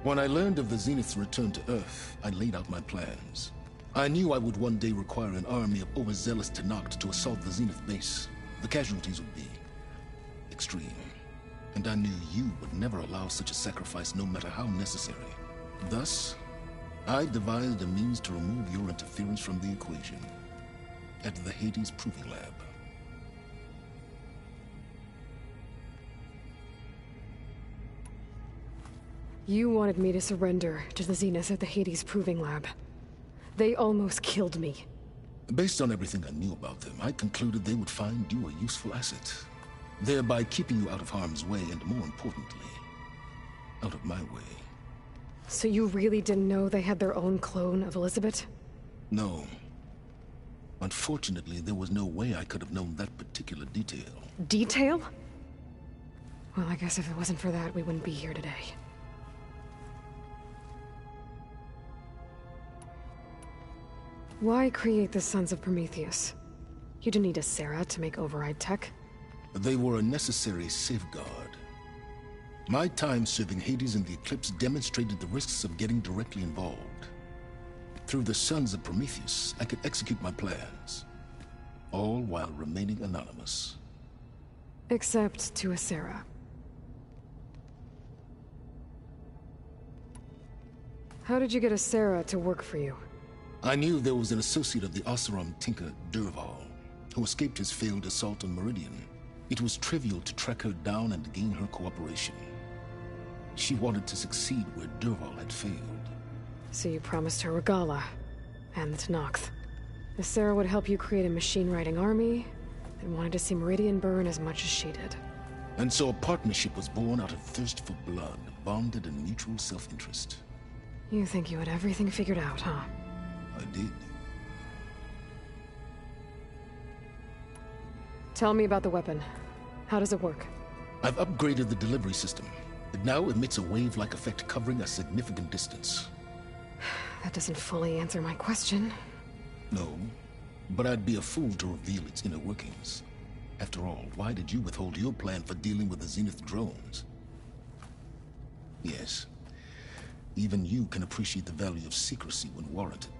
When I learned of the Zenith's return to Earth, I laid out my plans. I knew I would one day require an army of overzealous Tenakth to assault the Zenith base. The casualties would be extreme. And I knew you would never allow such a sacrifice, no matter how necessary. Thus, I devised a means to remove your interference from the equation at the Hades Proving Lab. You wanted me to surrender to the Zenith at the Hades Proving Lab. They almost killed me. Based on everything I knew about them, I concluded they would find you a useful asset, thereby keeping you out of harm's way and, more importantly, out of my way. So you really didn't know they had their own clone of Elizabeth? No. Unfortunately, there was no way I could have known that particular detail. Detail? Well, I guess if it wasn't for that, we wouldn't be here today. Why create the Sons of Prometheus? You didn't need a Sarah to make override tech. They were a necessary safeguard. My time serving Hades in the Eclipse demonstrated the risks of getting directly involved. Through the Sons of Prometheus, I could execute my plans, all while remaining anonymous. Except to Asera. How did you get Asera to work for you? I knew there was an associate of the Oseram tinker, Dervahl, who escaped his failed assault on Meridian. It was trivial to track her down and gain her cooperation. She wanted to succeed where Dervahl had failed. So you promised her Regalla, and the Tenakth. Asera would help you create a machine-riding army, and wanted to see Meridian burn as much as she did. And so a partnership was born out of thirst for blood, bonded in mutual self-interest. You think you had everything figured out, huh? I did. Tell me about the weapon. How does it work? I've upgraded the delivery system. It now emits a wave-like effect covering a significant distance. That doesn't fully answer my question. No, but I'd be a fool to reveal its inner workings. After all, why did you withhold your plan for dealing with the Zenith drones? Yes, even you can appreciate the value of secrecy when warranted.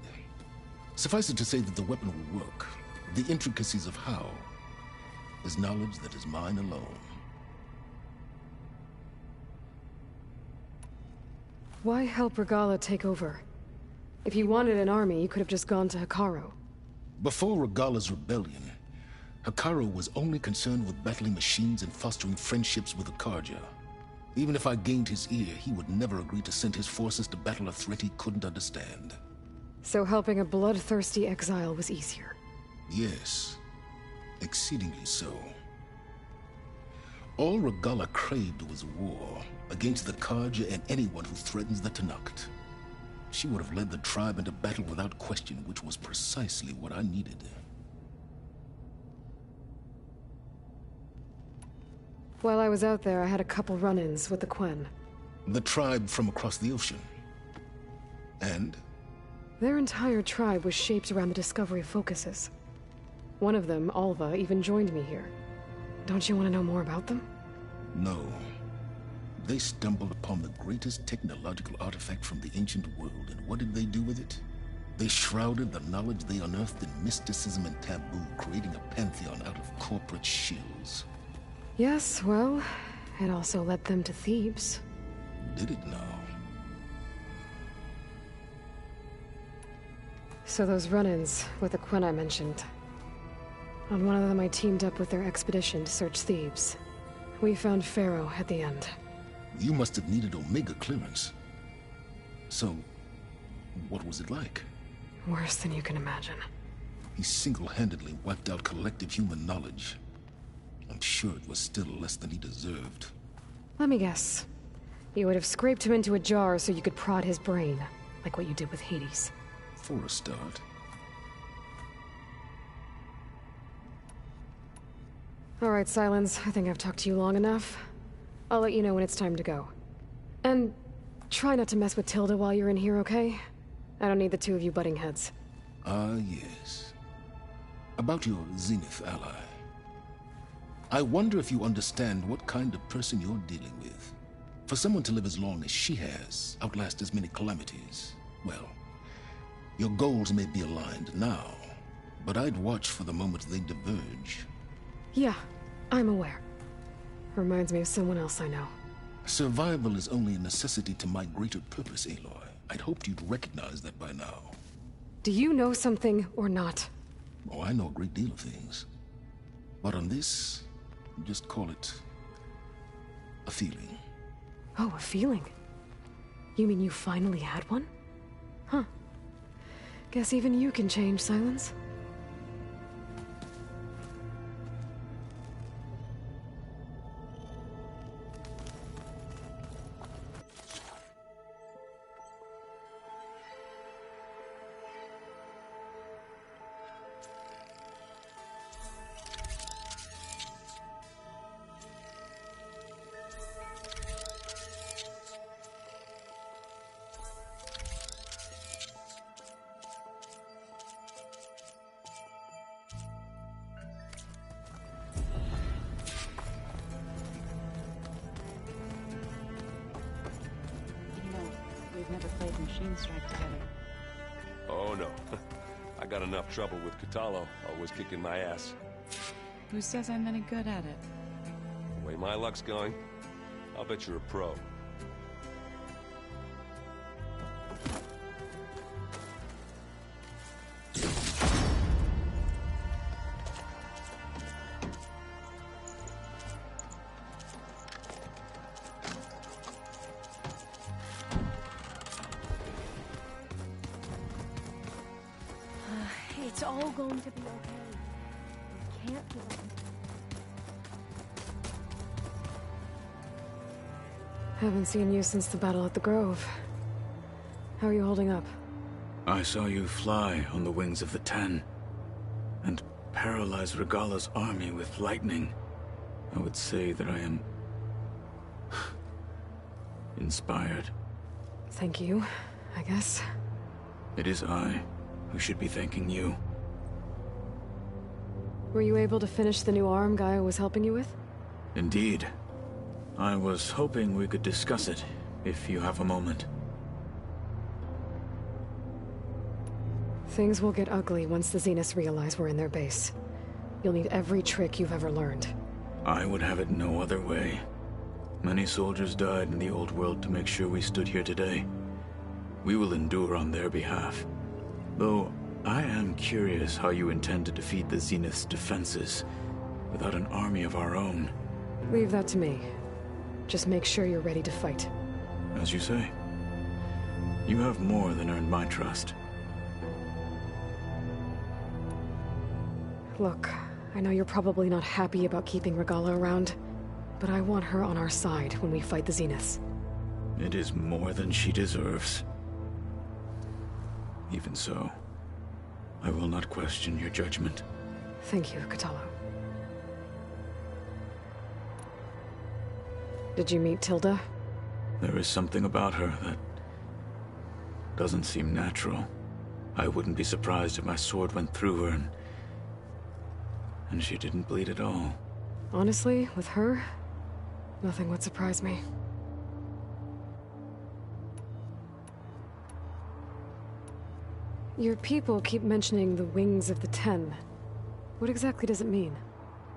Suffice it to say that the weapon will work. The intricacies of how is knowledge that is mine alone. Why help Regalla take over? If you wanted an army, you could have just gone to Hekarro. Before Regalla's rebellion, Hekarro was only concerned with battling machines and fostering friendships with Akarja. Even if I gained his ear, he would never agree to send his forces to battle a threat he couldn't understand. So helping a bloodthirsty exile was easier? Yes, exceedingly so. All Regalla craved was war against the Karja and anyone who threatens the Tenakth. She would have led the tribe into battle without question, which was precisely what I needed. While I was out there, I had a couple run-ins with the Quen. The tribe from across the ocean. And? Their entire tribe was shaped around the discovery of focuses. One of them, Alva, even joined me here. Don't you want to know more about them? No. They stumbled upon the greatest technological artifact from the ancient world, and what did they do with it? They shrouded the knowledge they unearthed in mysticism and taboo, creating a pantheon out of corporate shills. Yes, well, it also led them to Thebes. Did it now? So those run-ins with the Quen I mentioned. On one of them I teamed up with their expedition to search Thebes. We found Pharaoh at the end. You must have needed Omega clearance. So, what was it like? Worse than you can imagine. He single-handedly wiped out collective human knowledge. I'm sure it was still less than he deserved. Let me guess. You would have scraped him into a jar so you could prod his brain, like what you did with Hades. For a start. All right, Silence. I think I've talked to you long enough. I'll let you know when it's time to go. And try not to mess with Tilda while you're in here, okay? I don't need the two of you butting heads. Ah, yes. About your Zenith ally. I wonder if you understand what kind of person you're dealing with. For someone to live as long as she has, outlast as many calamities, well, your goals may be aligned now, but I'd watch for the moment they diverge. Yeah, I'm aware. Reminds me of someone else I know. Survival is only a necessity to my greater purpose, Aloy. I'd hoped you'd recognize that by now. Do you know something or not? Oh, I know a great deal of things. But on this, just call it a feeling. Oh, a feeling? You mean you finally had one? Huh. Guess even you can change, Silence. We've never played Machine Strike together. Oh, no. I got enough trouble with Kotallo, always kicking my ass. Who says I'm any good at it? The way my luck's going, I'll bet you're a pro. It's all going to be okay. We can't give up. Haven't seen you since the battle at the Grove. How are you holding up? I saw you fly on the wings of the Ten, and paralyze Regalla's army with lightning. I would say that I am inspired. Thank you, I guess. It is I who should be thanking you. Were you able to finish the new arm Gaia was helping you with? Indeed. I was hoping we could discuss it, if you have a moment. Things will get ugly once the Zeniths realize we're in their base. You'll need every trick you've ever learned. I would have it no other way. Many soldiers died in the old world to make sure we stood here today. We will endure on their behalf. Though, I am curious how you intend to defeat the Zenith's defenses without an army of our own. Leave that to me. Just make sure you're ready to fight. As you say. You have more than earned my trust. Look, I know you're probably not happy about keeping Regalla around, but I want her on our side when we fight the Zeniths. It is more than she deserves. Even so, I will not question your judgment. Thank you, Kotallo. Did you meet Tilda? There is something about her that doesn't seem natural. I wouldn't be surprised if my sword went through her and she didn't bleed at all. Honestly, with her, nothing would surprise me. Your people keep mentioning the wings of the Ten. What exactly does it mean?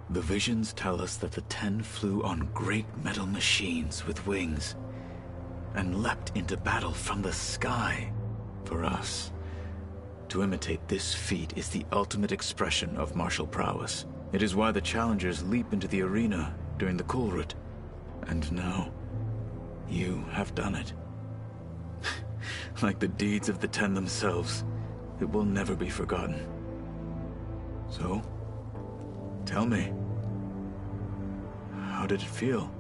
The visions tell us that the Ten flew on great metal machines with wings, and leapt into battle from the sky. For us, to imitate this feat is the ultimate expression of martial prowess. It is why the challengers leap into the arena during the Kulrut. And now, you have done it. Like the deeds of the Ten themselves, it will never be forgotten. So, tell me, how did it feel?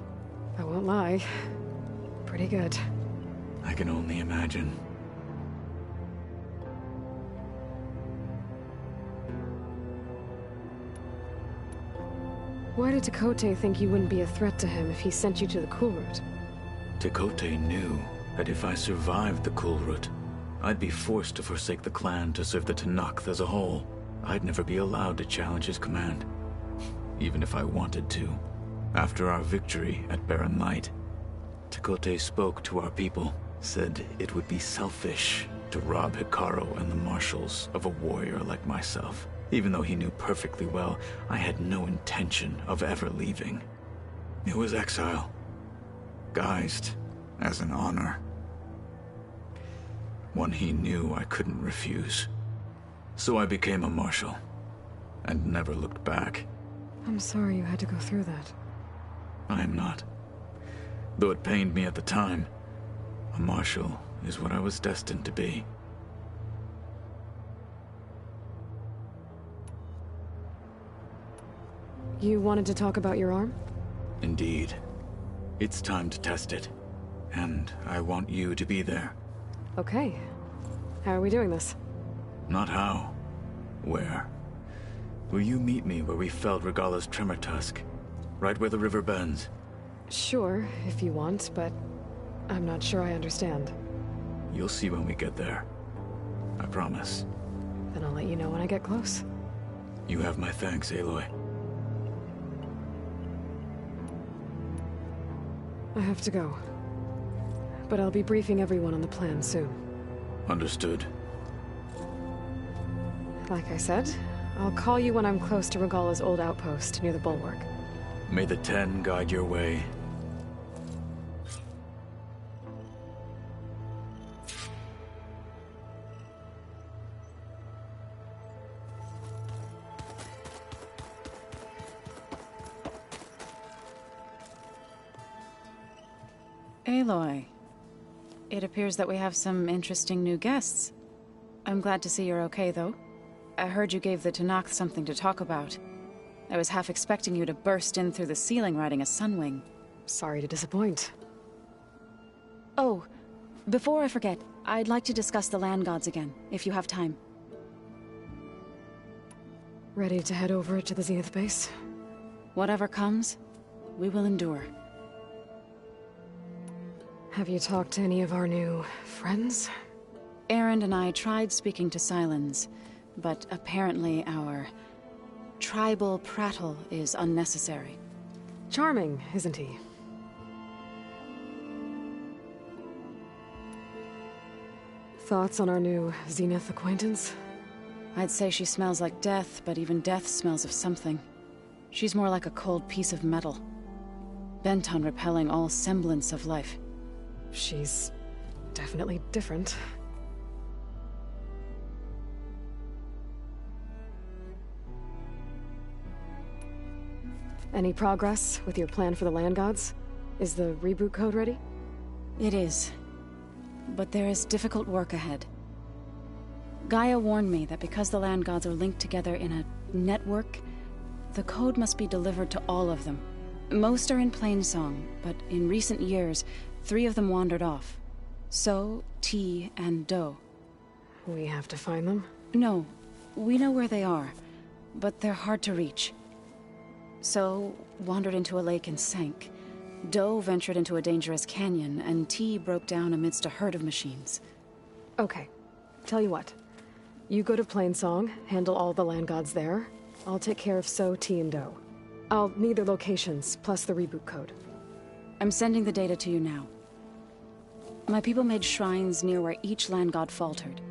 I won't lie. Pretty good. I can only imagine. Why did Tekotteh think you wouldn't be a threat to him if he sent you to the Kulrut? Tekotteh knew that if I survived the Kulrut, I'd be forced to forsake the clan to serve the Tenakth as a whole. I'd never be allowed to challenge his command, even if I wanted to. After our victory at Barren Light, Tekotteh spoke to our people, said it would be selfish to rob Hekarro and the marshals of a warrior like myself. Even though he knew perfectly well I had no intention of ever leaving. It was exile, guised as an honor. One he knew I couldn't refuse. So I became a marshal, and never looked back. I'm sorry you had to go through that. I am not. Though it pained me at the time, a marshal is what I was destined to be. You wanted to talk about your arm? Indeed. It's time to test it. And I want you to be there. Okay. How are we doing this? Not how. Where? Will you meet me where we felled Regalla's tremor tusk? Right where the river bends? Sure, if you want, but I'm not sure I understand. You'll see when we get there. I promise. Then I'll let you know when I get close. You have my thanks, Aloy. I have to go. But I'll be briefing everyone on the plan soon. Understood. Like I said, I'll call you when I'm close to Regalla's old outpost near the bulwark. May the Ten guide your way. Aloy, it appears that we have some interesting new guests. I'm glad to see you're okay, though. I heard you gave the Tenakth something to talk about. I was half expecting you to burst in through the ceiling riding a Sunwing. Sorry to disappoint. Oh, before I forget, I'd like to discuss the land gods again, if you have time. Ready to head over to the Zenith base? Whatever comes, we will endure. Have you talked to any of our new friends? Erend and I tried speaking to Sylens, but apparently our tribal prattle is unnecessary. Charming, isn't he? Thoughts on our new Zenith acquaintance? I'd say she smells like death, but even death smells of something. She's more like a cold piece of metal, bent on repelling all semblance of life. She's definitely different. Any progress with your plan for the land gods? Is the reboot code ready? It is. But there is difficult work ahead. Gaia warned me that because the land gods are linked together in a network, the code must be delivered to all of them. Most are in Plainsong, but in recent years, 3 of them wandered off. So, T, and Do. We have to find them? No, we know where they are, but they're hard to reach. So, wandered into a lake and sank. Do ventured into a dangerous canyon, and T broke down amidst a herd of machines. Okay. Tell you what. You go to Plainsong, handle all the land gods there. I'll take care of So, T, and Do. I'll need their locations, plus the reboot code. I'm sending the data to you now. My people made shrines near where each land god faltered.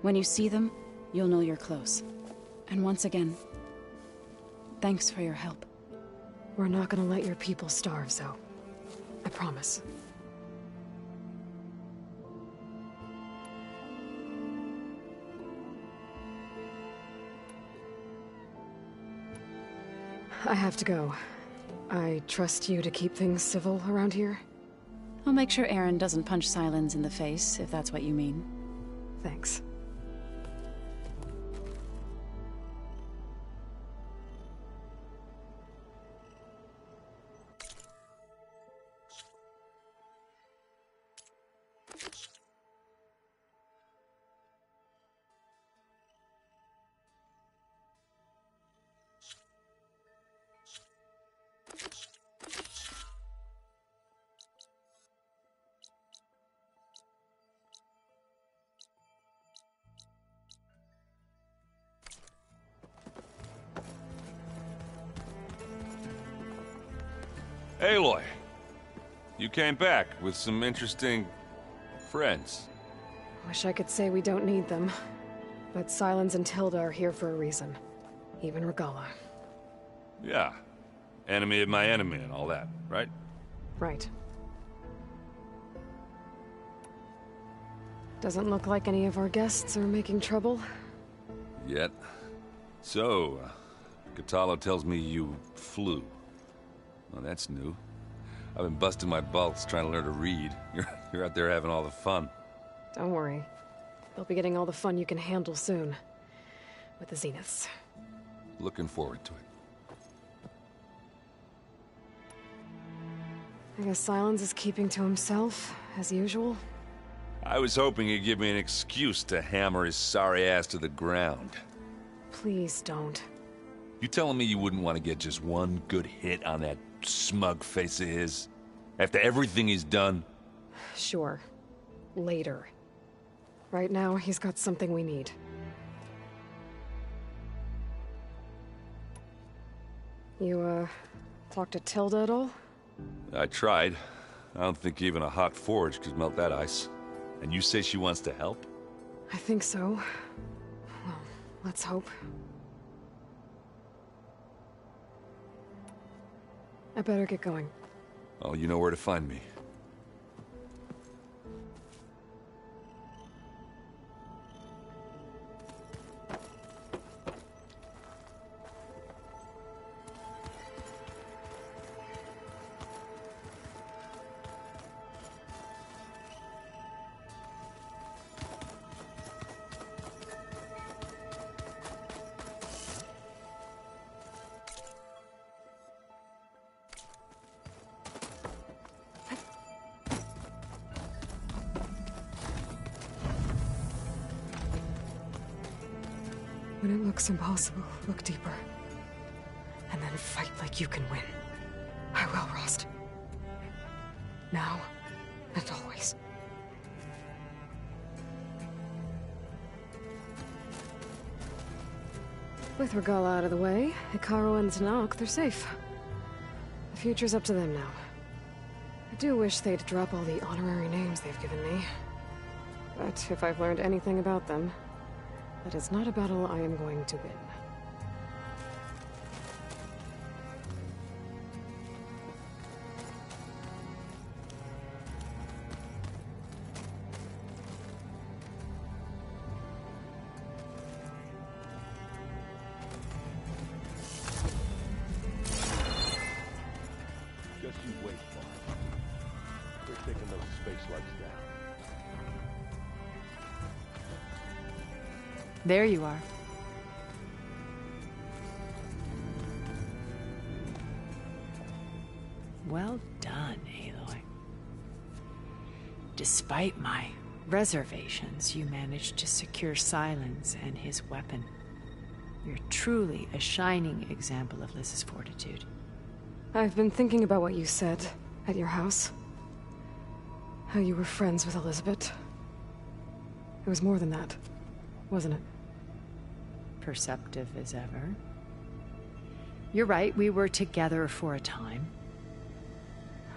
When you see them, you'll know you're close. And once again, thanks for your help. We're not gonna let your people starve, Zo. I promise. I have to go. I trust you to keep things civil around here? I'll make sure Erend doesn't punch Sylens in the face, if that's what you mean. Thanks. Aloy, you came back with some interesting friends. Wish I could say we don't need them. But Sylens and Tilda are here for a reason. Even Regalla. Yeah. Enemy of my enemy and all that, right? Right. Doesn't look like any of our guests are making trouble. Yet. So, Kotallo tells me you flew. Well, that's new. I've been busting my balls trying to learn to read. You're out there having all the fun. Don't worry. You'll be getting all the fun you can handle soon. With the Zeniths. Looking forward to it. I guess Sylens is keeping to himself, as usual. I was hoping he'd give me an excuse to hammer his sorry ass to the ground. Please don't. You telling me you wouldn't want to get just one good hit on that smug face of his? After everything he's done? Sure. Later. Right now, he's got something we need. You, talked to Tilda at all? I tried. I don't think even a hot forge could melt that ice. And you say she wants to help? I think so. Well, Let's hope. I better get going. Oh, you know where to find me. When it looks impossible, look deeper. And then fight like you can win. I will, Rost. Now and always. With Regalla out of the way, Hekarro and Tenakth, they're safe. The future's up to them now. I do wish they'd drop all the honorary names they've given me. But if I've learned anything about them, that is not a battle I am going to win. Just you wait, Bart. We're taking those space lights down. There you are. Well done, Aloy. Despite my reservations, you managed to secure Sylens and his weapon. You're truly a shining example of Liz's fortitude. I've been thinking about what you said at your house. How you were friends with Elizabeth. It was more than that, wasn't it? Perceptive as ever. You're right, we were together for a time.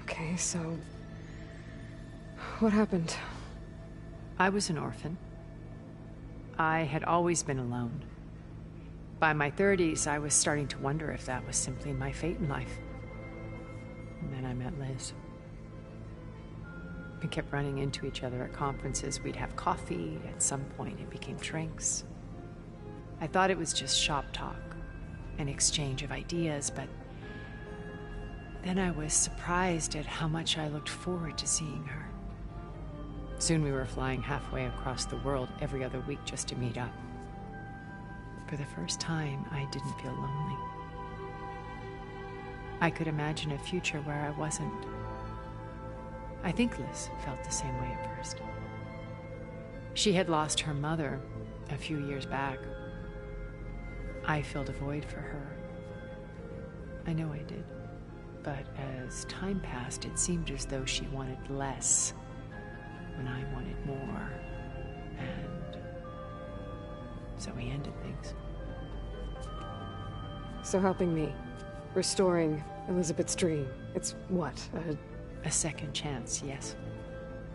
Okay, so... what happened? I was an orphan. I had always been alone. By my 30s, I was starting to wonder if that was simply my fate in life. And then I met Liz. We kept running into each other at conferences. We'd have coffee. At some point, it became drinks. I thought it was just shop talk, an exchange of ideas, but then I was surprised at how much I looked forward to seeing her. Soon we were flying halfway across the world every other week just to meet up. For the first time, I didn't feel lonely. I could imagine a future where I wasn't. I think Liz felt the same way at first. She had lost her mother a few years back. I filled a void for her. I know I did. But as time passed, it seemed as though she wanted less when I wanted more. And so we ended things. So helping me, restoring Elizabeth's dream, it's what, a second chance, yes.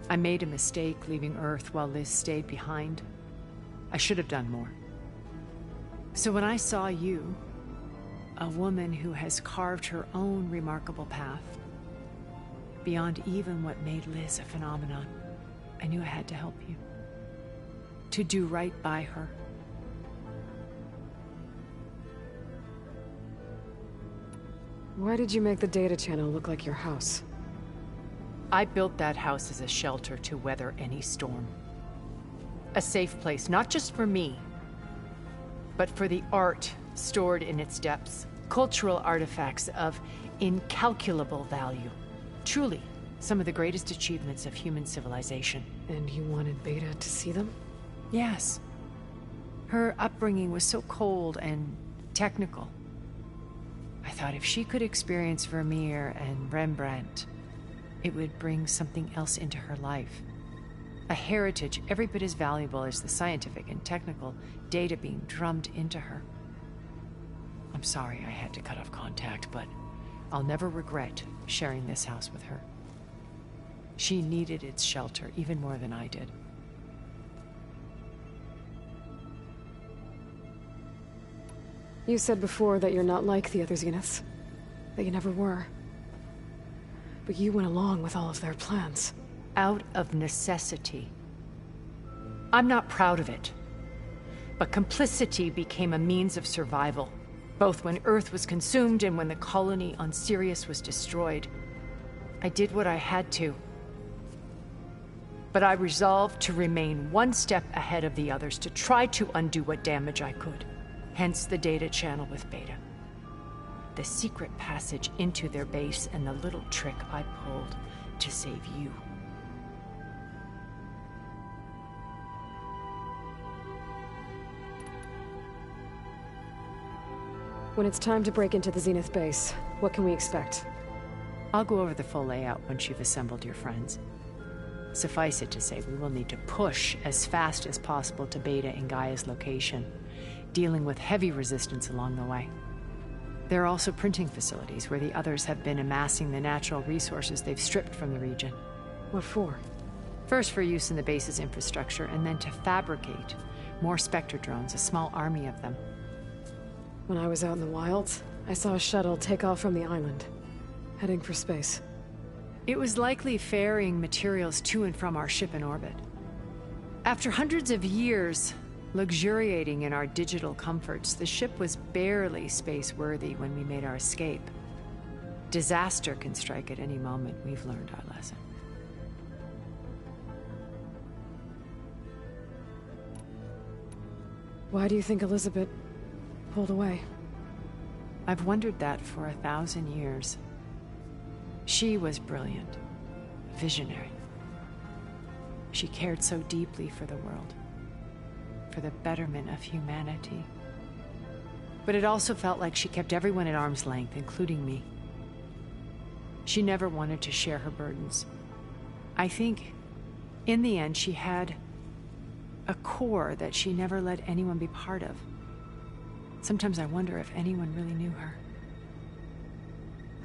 I made a mistake leaving Earth while Liz stayed behind. I should have done more. So when I saw you, a woman who has carved her own remarkable path, beyond even what made Liz a phenomenon, I knew I had to help you. To do right by her. Why did you make the data channel look like your house? I built that house as a shelter to weather any storm. A safe place, not just for me, but for the art stored in its depths. Cultural artifacts of incalculable value. Truly, some of the greatest achievements of human civilization. And you wanted Beta to see them? Yes. Her upbringing was so cold and technical. I thought if she could experience Vermeer and Rembrandt, it would bring something else into her life. A heritage every bit as valuable as the scientific and technical data being drummed into her. I'm sorry I had to cut off contact, but I'll never regret sharing this house with her. She needed its shelter even more than I did. You said before that you're not like the other Zeniths. That you never were. But you went along with all of their plans. Out of necessity. I'm not proud of it. But complicity became a means of survival, both when Earth was consumed and when the colony on Sirius was destroyed. I did what I had to. But I resolved to remain one step ahead of the others, to try to undo what damage I could. Hence the data channel with Beta. The secret passage into their base and the little trick I pulled to save you. When it's time to break into the Zenith base, what can we expect? I'll go over the full layout once you've assembled your friends. Suffice it to say, we will need to push as fast as possible to Beta and Gaia's location, dealing with heavy resistance along the way. There are also printing facilities where the others have been amassing the natural resources they've stripped from the region. What for? First for use in the base's infrastructure, and then to fabricate more Spectre drones, a small army of them. When I was out in the wilds, I saw a shuttle take off from the island, heading for space. It was likely ferrying materials to and from our ship in orbit. After hundreds of years luxuriating in our digital comforts, the ship was barely space-worthy when we made our escape. Disaster can strike at any moment. We've learned our lesson. Why do you think Elizabeth pulled away? I've wondered that for 1,000 years. She was brilliant, visionary. She cared so deeply for the world, for the betterment of humanity. But it also felt like she kept everyone at arm's length, including me. She never wanted to share her burdens. I think, in the end, she had a core that she never let anyone be part of. Sometimes I wonder if anyone really knew her.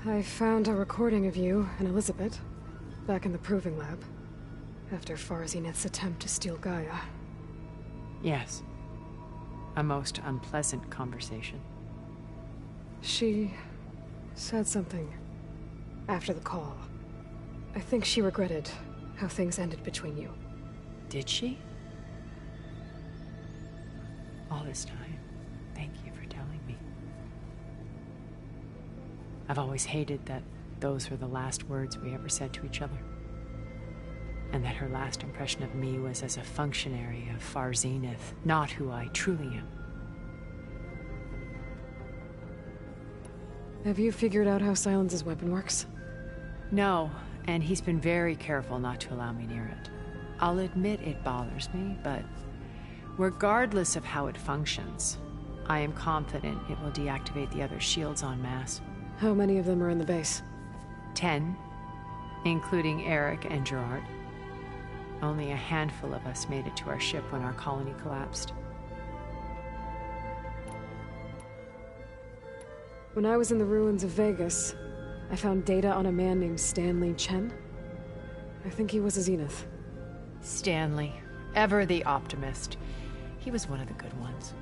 I found a recording of you and Elizabeth back in the Proving Lab after Far Zenith's attempt to steal Gaia. Yes. A most unpleasant conversation. She said something after the call. I think she regretted how things ended between you. Did she? All this time, thank you for telling me. I've always hated that those were the last words we ever said to each other. And that her last impression of me was as a functionary of Far Zenith, not who I truly am. Have you figured out how Silence's weapon works? No, and he's been very careful not to allow me near it. I'll admit it bothers me, but regardless of how it functions, I am confident it will deactivate the other shields en masse. How many of them are in the base? 10, including Eric and Gerard. Only a handful of us made it to our ship when our colony collapsed. When I was in the ruins of Vegas, I found data on a man named Stanley Chen. I think he was a Zenith. Stanley, ever the optimist. He was one of the good ones.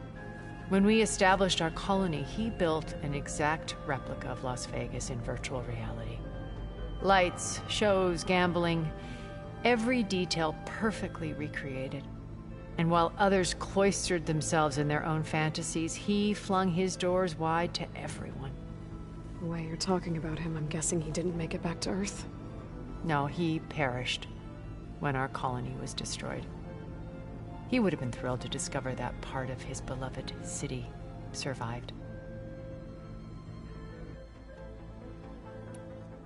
When we established our colony, he built an exact replica of Las Vegas in virtual reality. Lights, shows, gambling, every detail perfectly recreated. And while others cloistered themselves in their own fantasies, he flung his doors wide to everyone. The way you're talking about him, I'm guessing he didn't make it back to Earth? No, he perished when our colony was destroyed. He would have been thrilled to discover that part of his beloved city survived.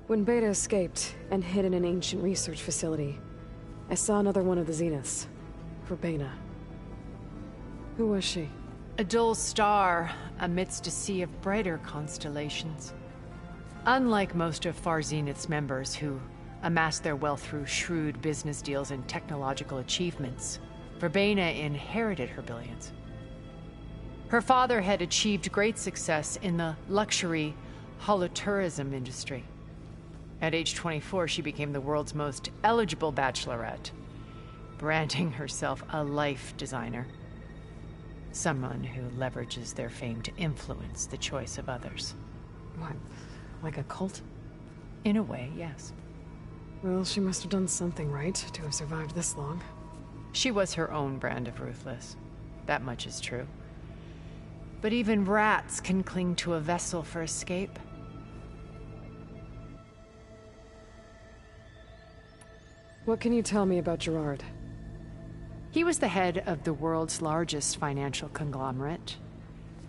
When Beta escaped and hid in an ancient research facility, I saw another one of the Zeniths, Verbena. Who was she? A dull star amidst a sea of brighter constellations. Unlike most of Far Zenith's members who amassed their wealth through shrewd business deals and technological achievements, Verbena inherited her billions. Her father had achieved great success in the luxury holotourism industry. At age 24, she became the world's most eligible bachelorette, branding herself a life designer. Someone who leverages their fame to influence the choice of others. What? Like a cult? In a way, yes. Well, she must have done something right to have survived this long. She was her own brand of ruthless. That much is true. But even rats can cling to a vessel for escape. What can you tell me about Gerard? He was the head of the world's largest financial conglomerate,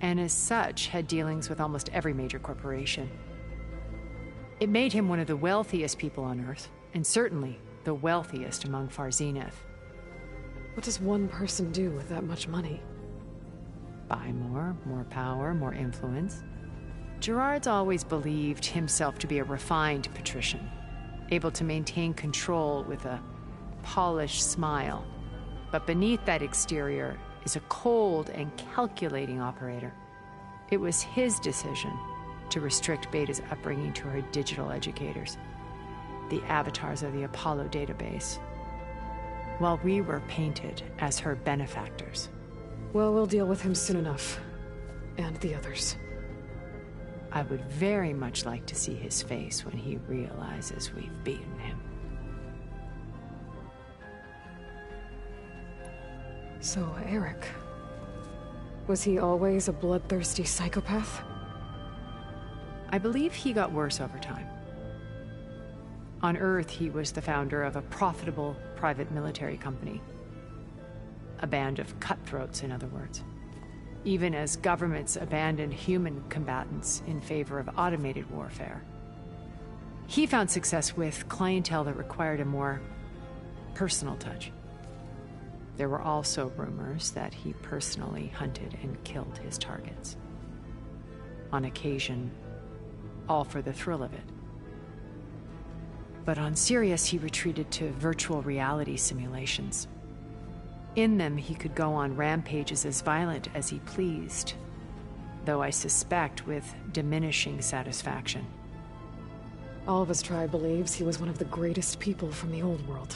and as such had dealings with almost every major corporation. It made him one of the wealthiest people on Earth, and certainly the wealthiest among Far Zenith. What does one person do with that much money? Buy more power, more influence. Gerard's always believed himself to be a refined patrician, able to maintain control with a polished smile. But beneath that exterior is a cold and calculating operator. It was his decision to restrict Beta's upbringing to her digital educators, the avatars of the Apollo database, while we were painted as her benefactors. Well, we'll deal with him soon enough. And the others. I would very much like to see his face when he realizes we've beaten him. So, Eric. Was he always a bloodthirsty psychopath? I believe he got worse over time. On Earth, he was the founder of a profitable private military company. A band of cutthroats, in other words. Even as governments abandoned human combatants in favor of automated warfare. He found success with clientele that required a more personal touch. There were also rumors that he personally hunted and killed his targets. On occasion, all for the thrill of it. But on Sirius, he retreated to virtual reality simulations. In them, he could go on rampages as violent as he pleased, though I suspect with diminishing satisfaction. All of his tribe believes he was one of the greatest people from the old world.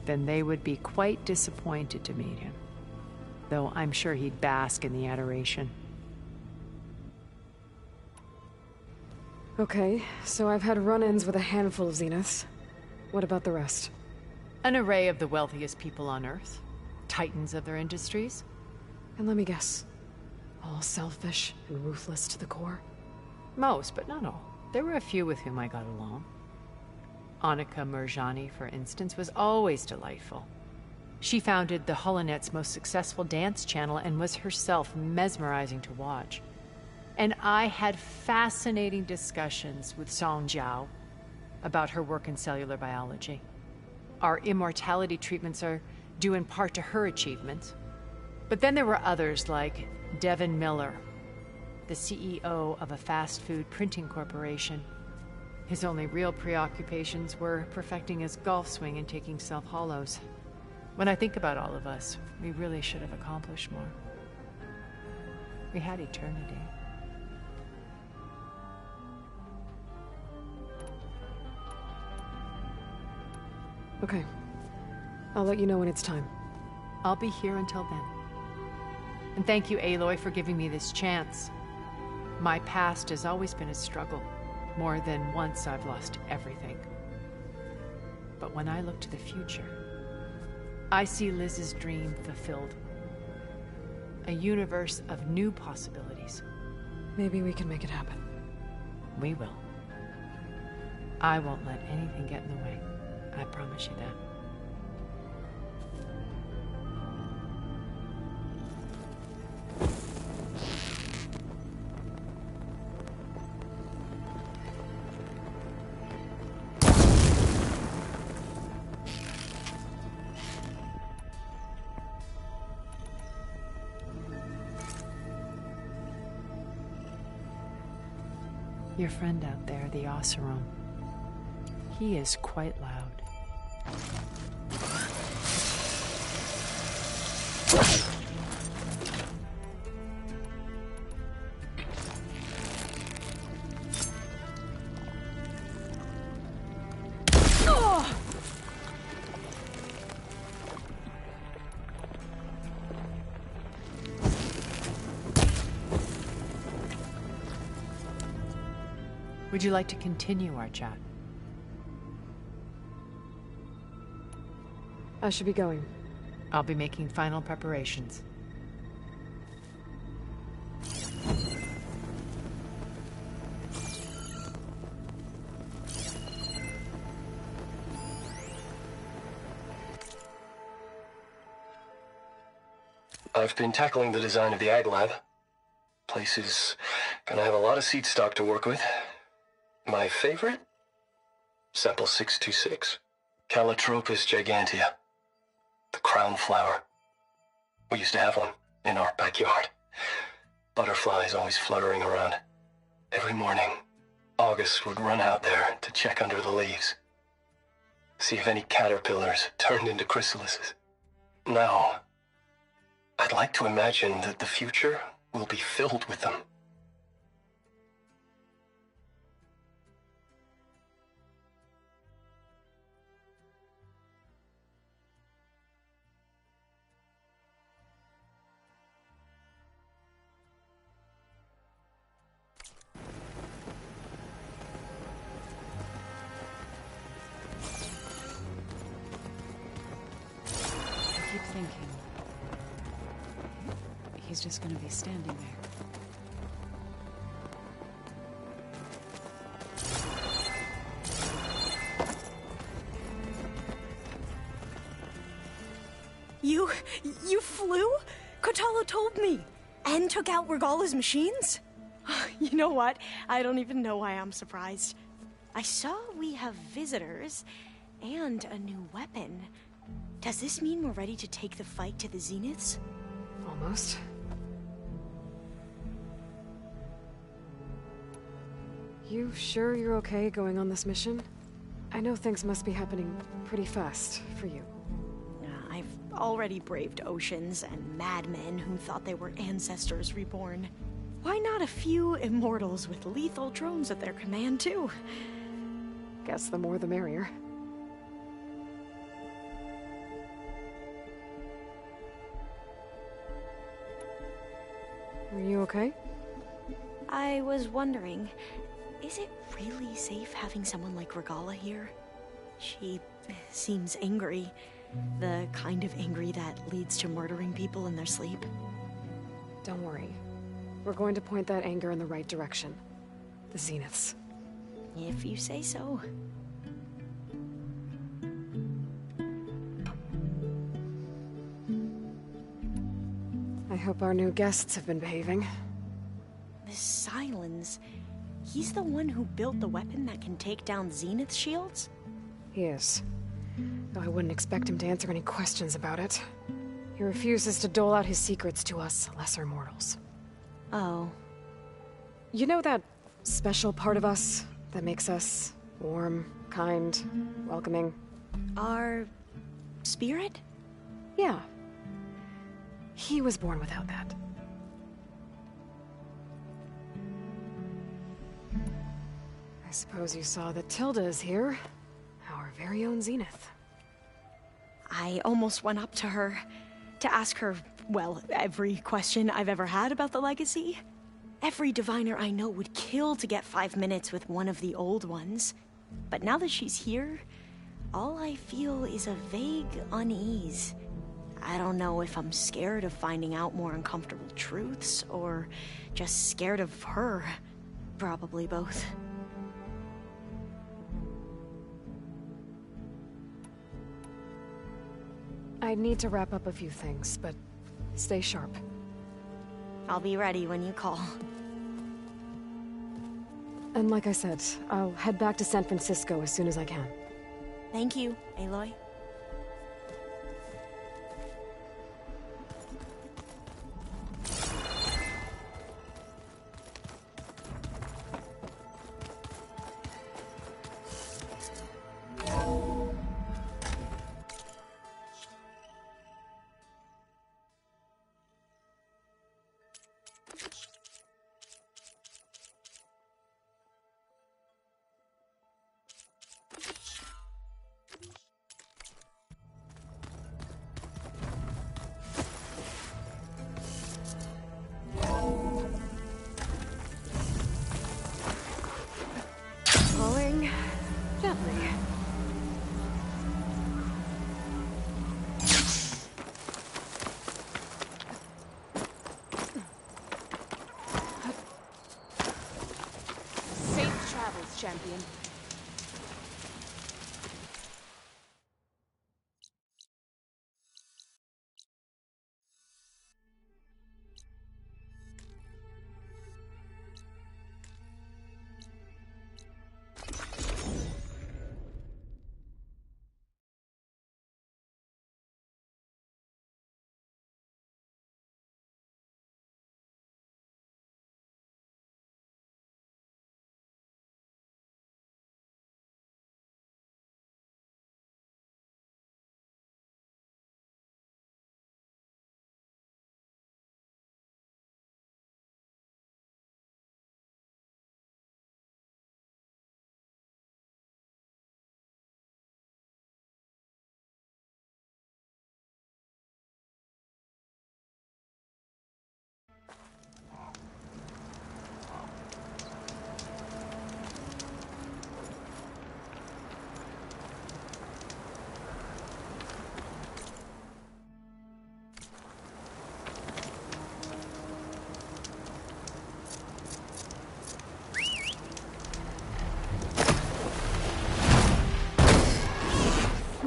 Then they would be quite disappointed to meet him, though I'm sure he'd bask in the adoration. Okay, so I've had run-ins with a handful of Zeniths. What about the rest? An array of the wealthiest people on Earth. Titans of their industries. And let me guess. All selfish and ruthless to the core? Most, but not all. There were a few with whom I got along. Annika Murjani, for instance, was always delightful. She founded the Holonet's most successful dance channel and was herself mesmerizing to watch. And I had fascinating discussions with Song Jiao about her work in cellular biology. Our immortality treatments are due in part to her achievements. But then there were others like Devin Miller, the CEO of a fast food printing corporation. His only real preoccupations were perfecting his golf swing and taking self-hollows. When I think about all of us, we really should have accomplished more. We had eternity. Okay. I'll let you know when it's time. I'll be here until then. And thank you, Aloy, for giving me this chance. My past has always been a struggle. More than once I've lost everything. But when I look to the future, I see Liz's dream fulfilled. A universe of new possibilities. Maybe we can make it happen. We will. I won't let anything get in the way. I promise you that. Your friend out there, the Oseram, he is quite loud. Would you like to continue our chat? I should be going. I'll be making final preparations. I've been tackling the design of the Ag Lab. Place is gonna have a lot of seed stock to work with. My favorite? Sample 626. Calotropis gigantea. The crown flower. We used to have one in our backyard. Butterflies always fluttering around. Every morning, August would run out there to check under the leaves. See if any caterpillars turned into chrysalises. Now, I'd like to imagine that the future will be filled with them. I keep thinking he's just gonna be standing there. You flew? Kotallo told me. And took out Regalla's machines? You know what? I don't even know why I'm surprised. I saw we have visitors and a new weapon. Does this mean we're ready to take the fight to the Zeniths? Almost. You sure you're okay going on this mission? I know things must be happening pretty fast for you. I've already braved oceans and madmen who thought they were ancestors reborn. Why not a few immortals with lethal drones at their command, too? Guess the more the merrier. Are you okay? I was wondering, is it really safe having someone like Regalla here? She seems angry. The kind of angry that leads to murdering people in their sleep. Don't worry. We're going to point that anger in the right direction. The Zeniths. If you say so. I hope our new guests have been behaving. This Sylens, he's the one who built the weapon that can take down Zenith shields? He is. Though I wouldn't expect him to answer any questions about it. He refuses to dole out his secrets to us lesser mortals. Oh. You know that special part of us that makes us warm, kind, welcoming? Our spirit? Yeah. He was born without that. I suppose you saw that Tilda is here. Our very own Zenith. I almost went up to her to ask her, well, every question I've ever had about the legacy. Every diviner I know would kill to get 5 minutes with one of the old ones. But now that she's here, all I feel is a vague unease. I don't know if I'm scared of finding out more uncomfortable truths, or just scared of her. Probably both. I need to wrap up a few things, but stay sharp. I'll be ready when you call. And like I said, I'll head back to San Francisco as soon as I can. Thank you, Aloy.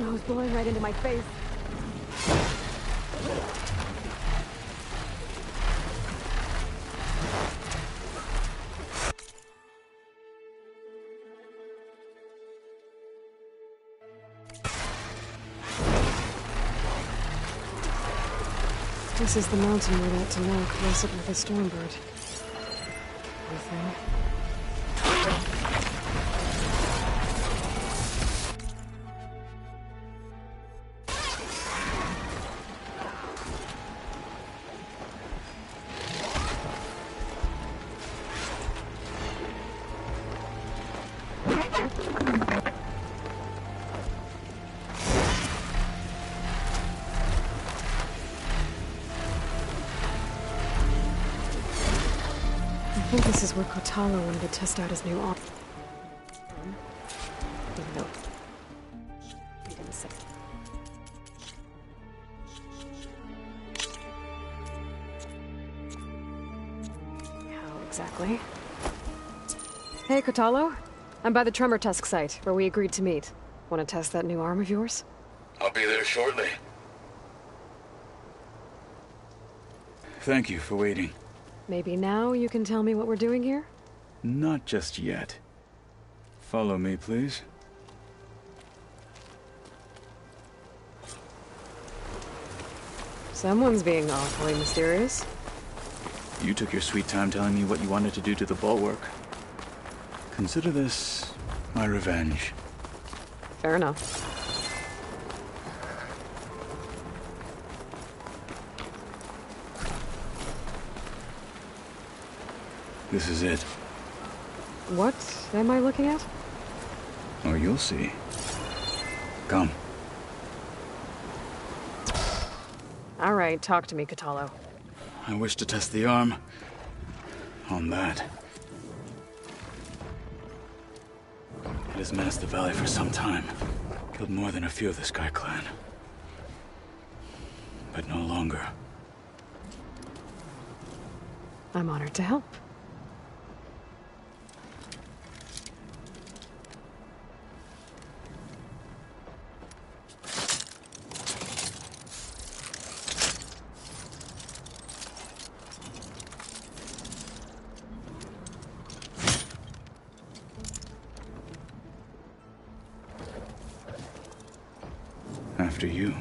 nose, blowing right into my face. This is the mountain where that Tanakh wrestled with the Stormbird. Poor thing. I think this is where Kotallo wanted to test out his new arm. Even though he didn't say. How exactly? Hey, Kotallo. I'm by the Tremor Tusk site, where we agreed to meet. Want to test that new arm of yours? I'll be there shortly. Thank you for waiting. Maybe now you can tell me what we're doing here? Not just yet. Follow me, please. Someone's being awfully mysterious. You took your sweet time telling me what you wanted to do to the bulwark. Consider this my revenge. Fair enough. This is it. What am I looking at? Oh, you'll see. Come. All right, talk to me, Kotallo. I wish to test the arm on that. It has menaced the valley for some time. Killed more than a few of the Sky Clan. But no longer. I'm honored to help. After you.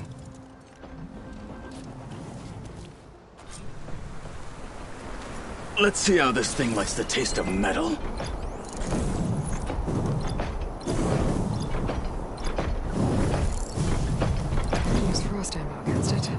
Let's see how this thing likes the taste of metal. Use frost ammo against it.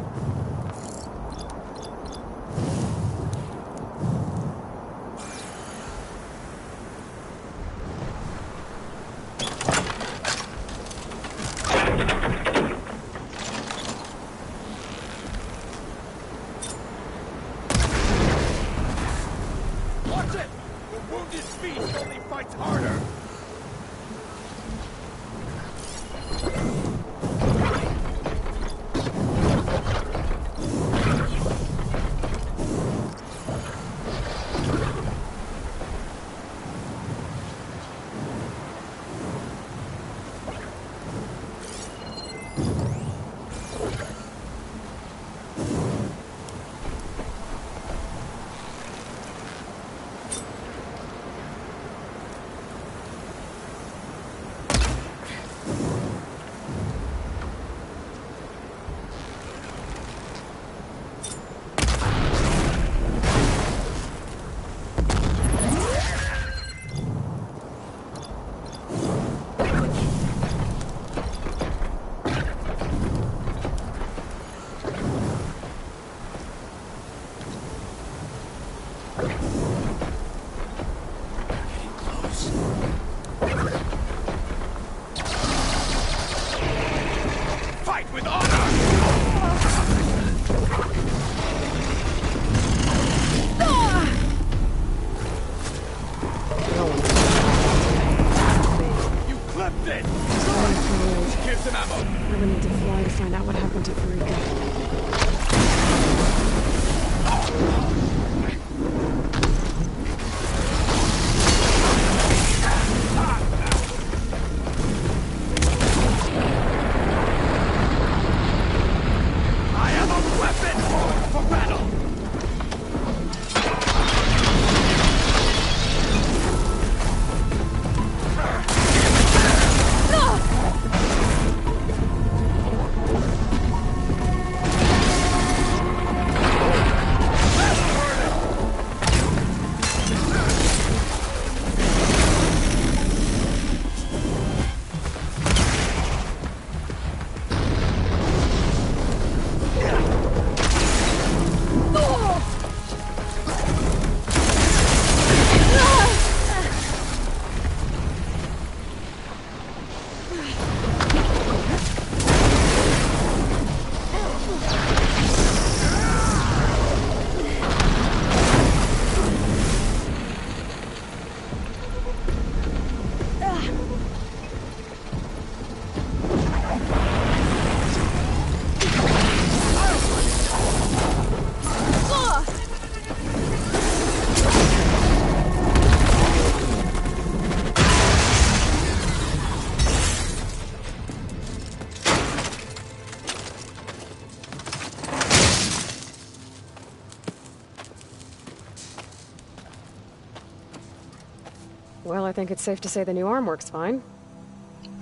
Well, I think it's safe to say the new arm works fine.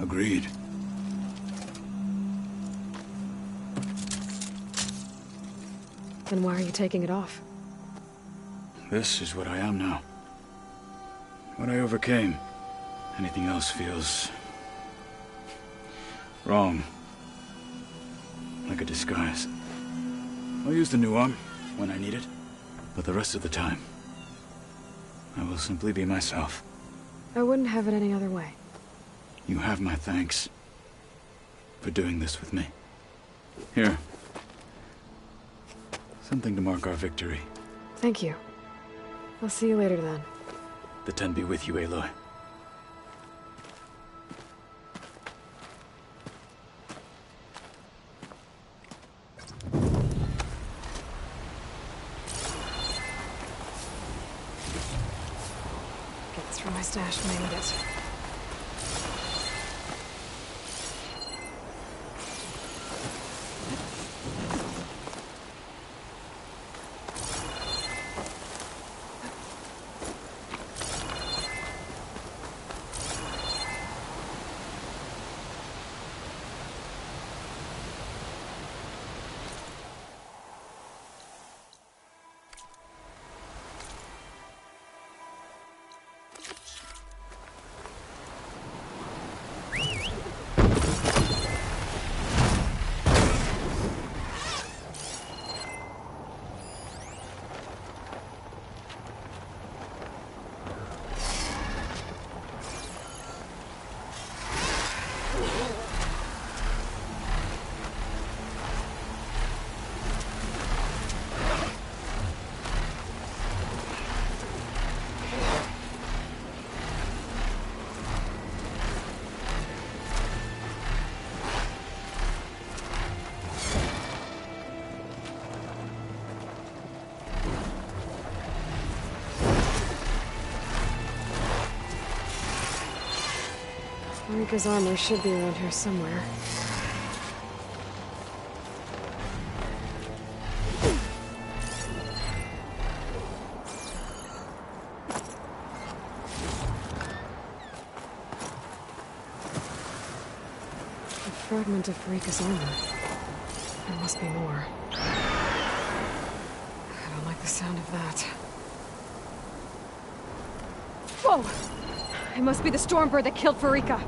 Agreed. Then why are you taking it off? This is what I am now. What I overcame. Anything else feels... wrong. Like a disguise. I'll use the new arm when I need it, but the rest of the time, I will simply be myself. I wouldn't have it any other way. You have my thanks for doing this with me. Here. Something to mark our victory. Thank you. I'll see you later then. The Ten be with you, Aloy. Get through my stash when I need it. Rika's armor should be around here somewhere. A fragment of Rika's armor. There must be more. I don't like the sound of that. Whoa! It must be the Stormbird that killed Farika.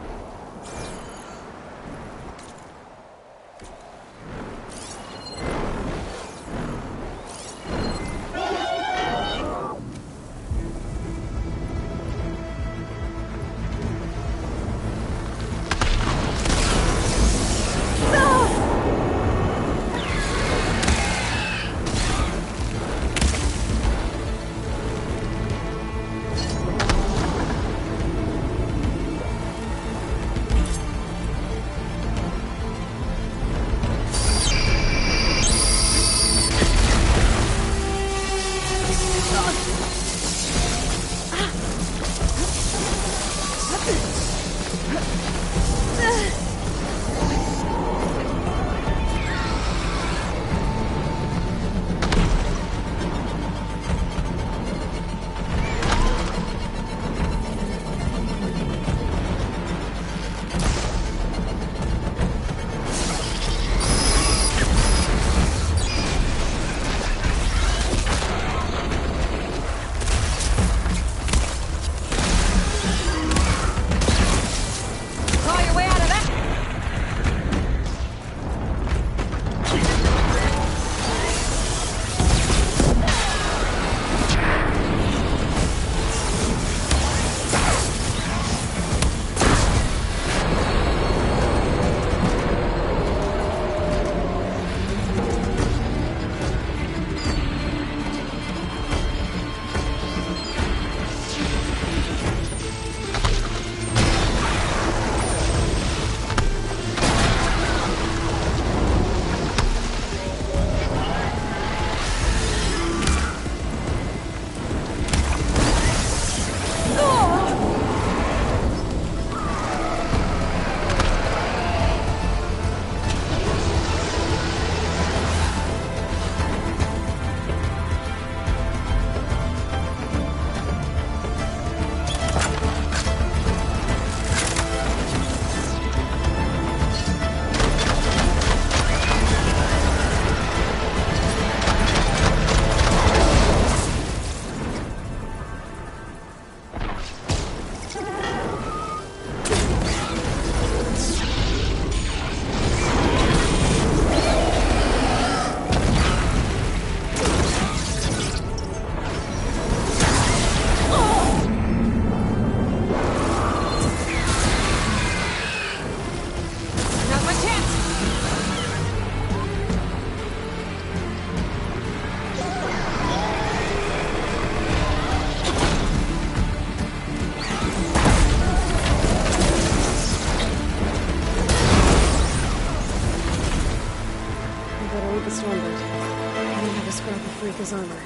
the Stormbird. I don't have a scrap of Farika's armor.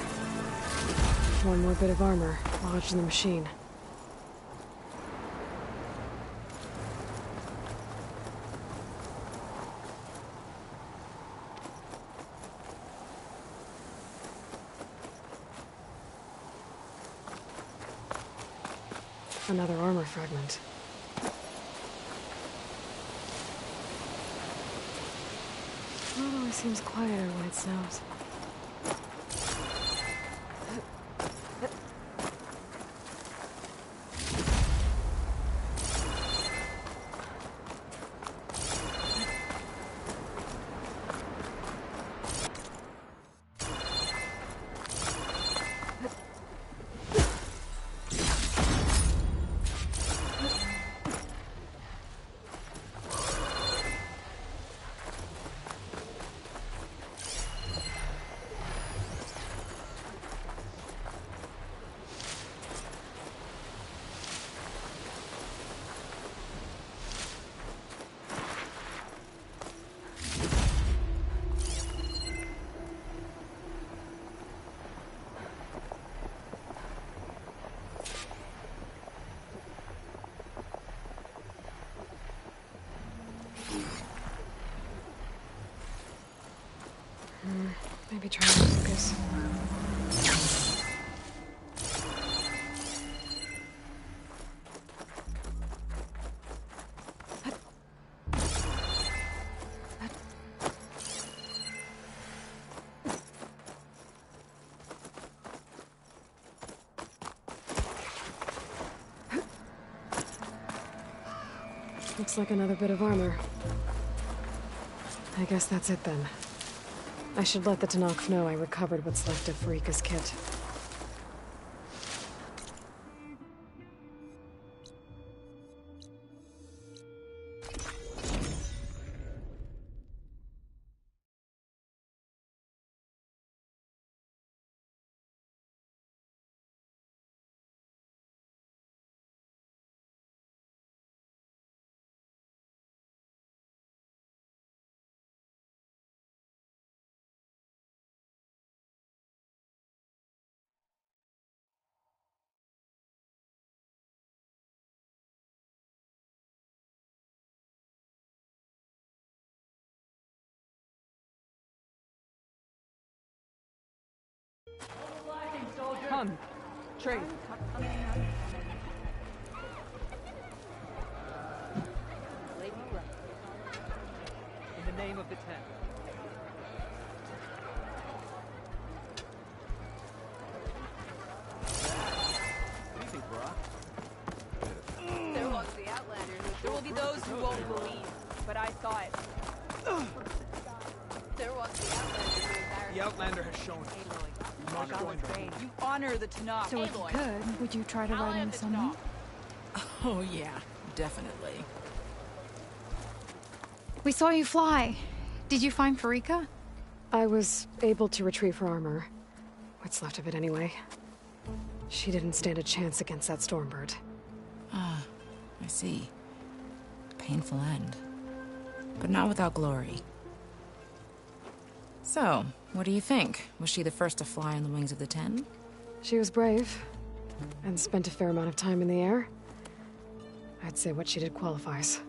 One more bit of armor lodged in the machine. Another armor fragment. It always seems quieter when it snows. Maybe try to focus. Looks like another bit of armor. I guess that's it then. I should let the Tenakth know I recovered what's left of Farika's kit. Come, trade. In the name of the Ten. Easy, brah. There walks the Outlander. There will be those who won't believe, but I saw it. There walks the Outlander. The Outlander has shown You honor the Tenakth. So if you could, would you try to ride in with me? Oh yeah, definitely. We saw you fly. Did you find Farika? I was able to retrieve her armor. What's left of it anyway. She didn't stand a chance against that Stormbird. Ah, I see. Painful end. But not without glory. So, what do you think? Was she the first to fly on the wings of the Ten? She was brave, and spent a fair amount of time in the air. I'd say what she did qualifies.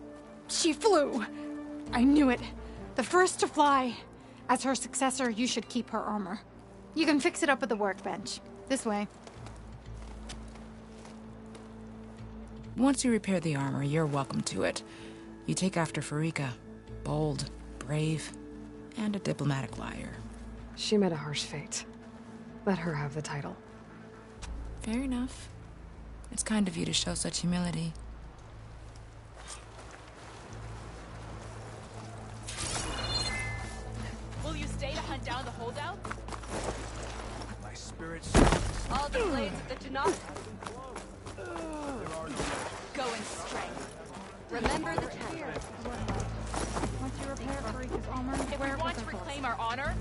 She flew! I knew it. The first to fly. As her successor, you should keep her armor. You can fix it up at the workbench. This way. Once you repair the armor, you're welcome to it. You take after Farika. Bold, brave, and a diplomatic liar. She met a harsh fate. Let her have the title. Fair enough. It's kind of you to show such humility. Will you stay to hunt down the holdout? my spirits. All the blades of the Tenakth. Go in strength. Remember the Ten. Once you repair Farika's armor, If we want to reclaim our honor,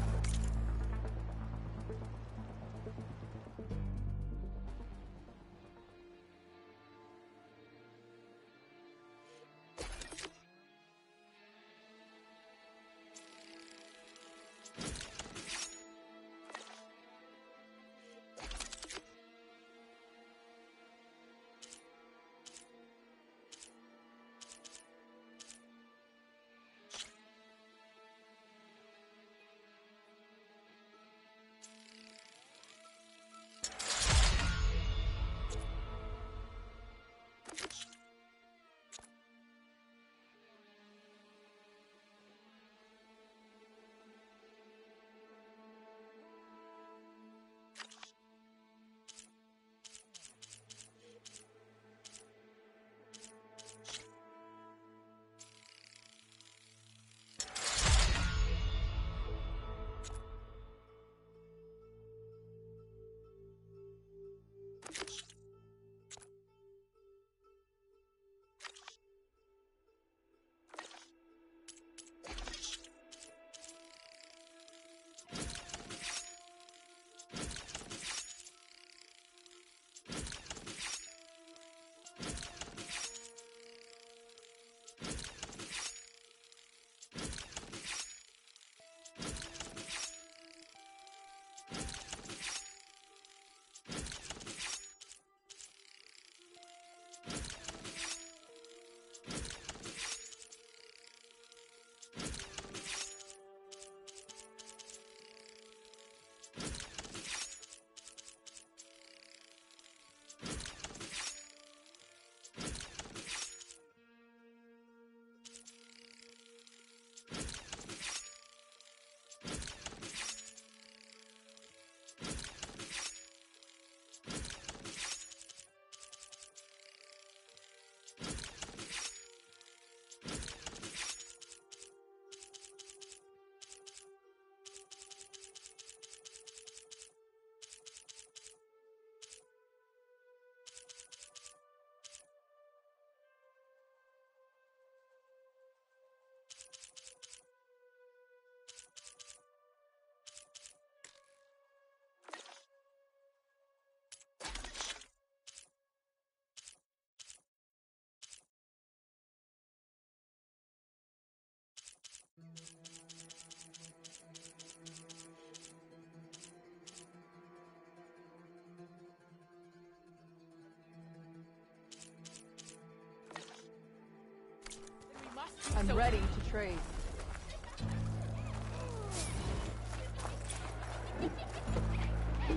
ready to trade.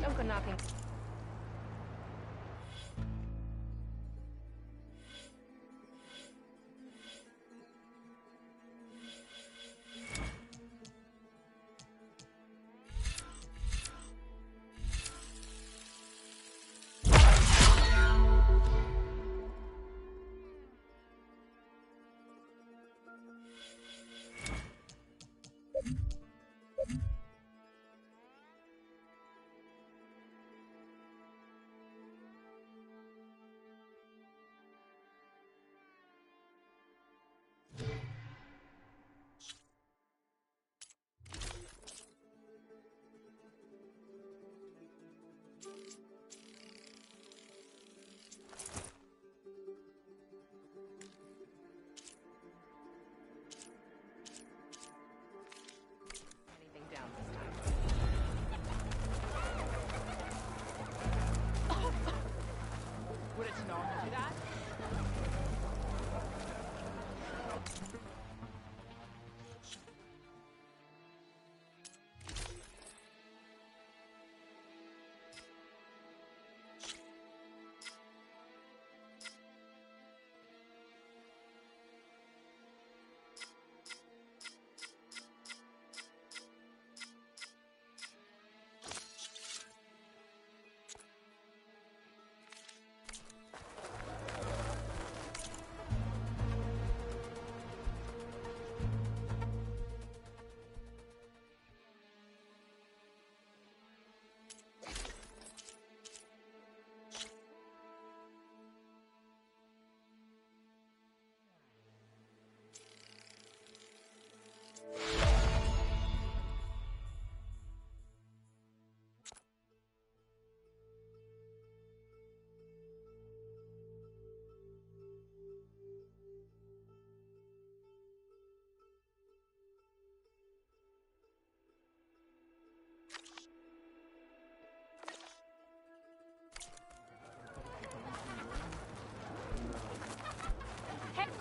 Don't go knocking. Would it normally do that?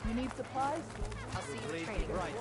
You need supplies? I'll see you at training. Right.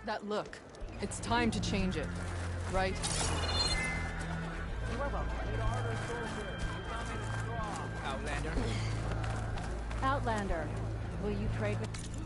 That look. It's time to change it. Right? You are welcome. Outlander. Outlander, will you trade with...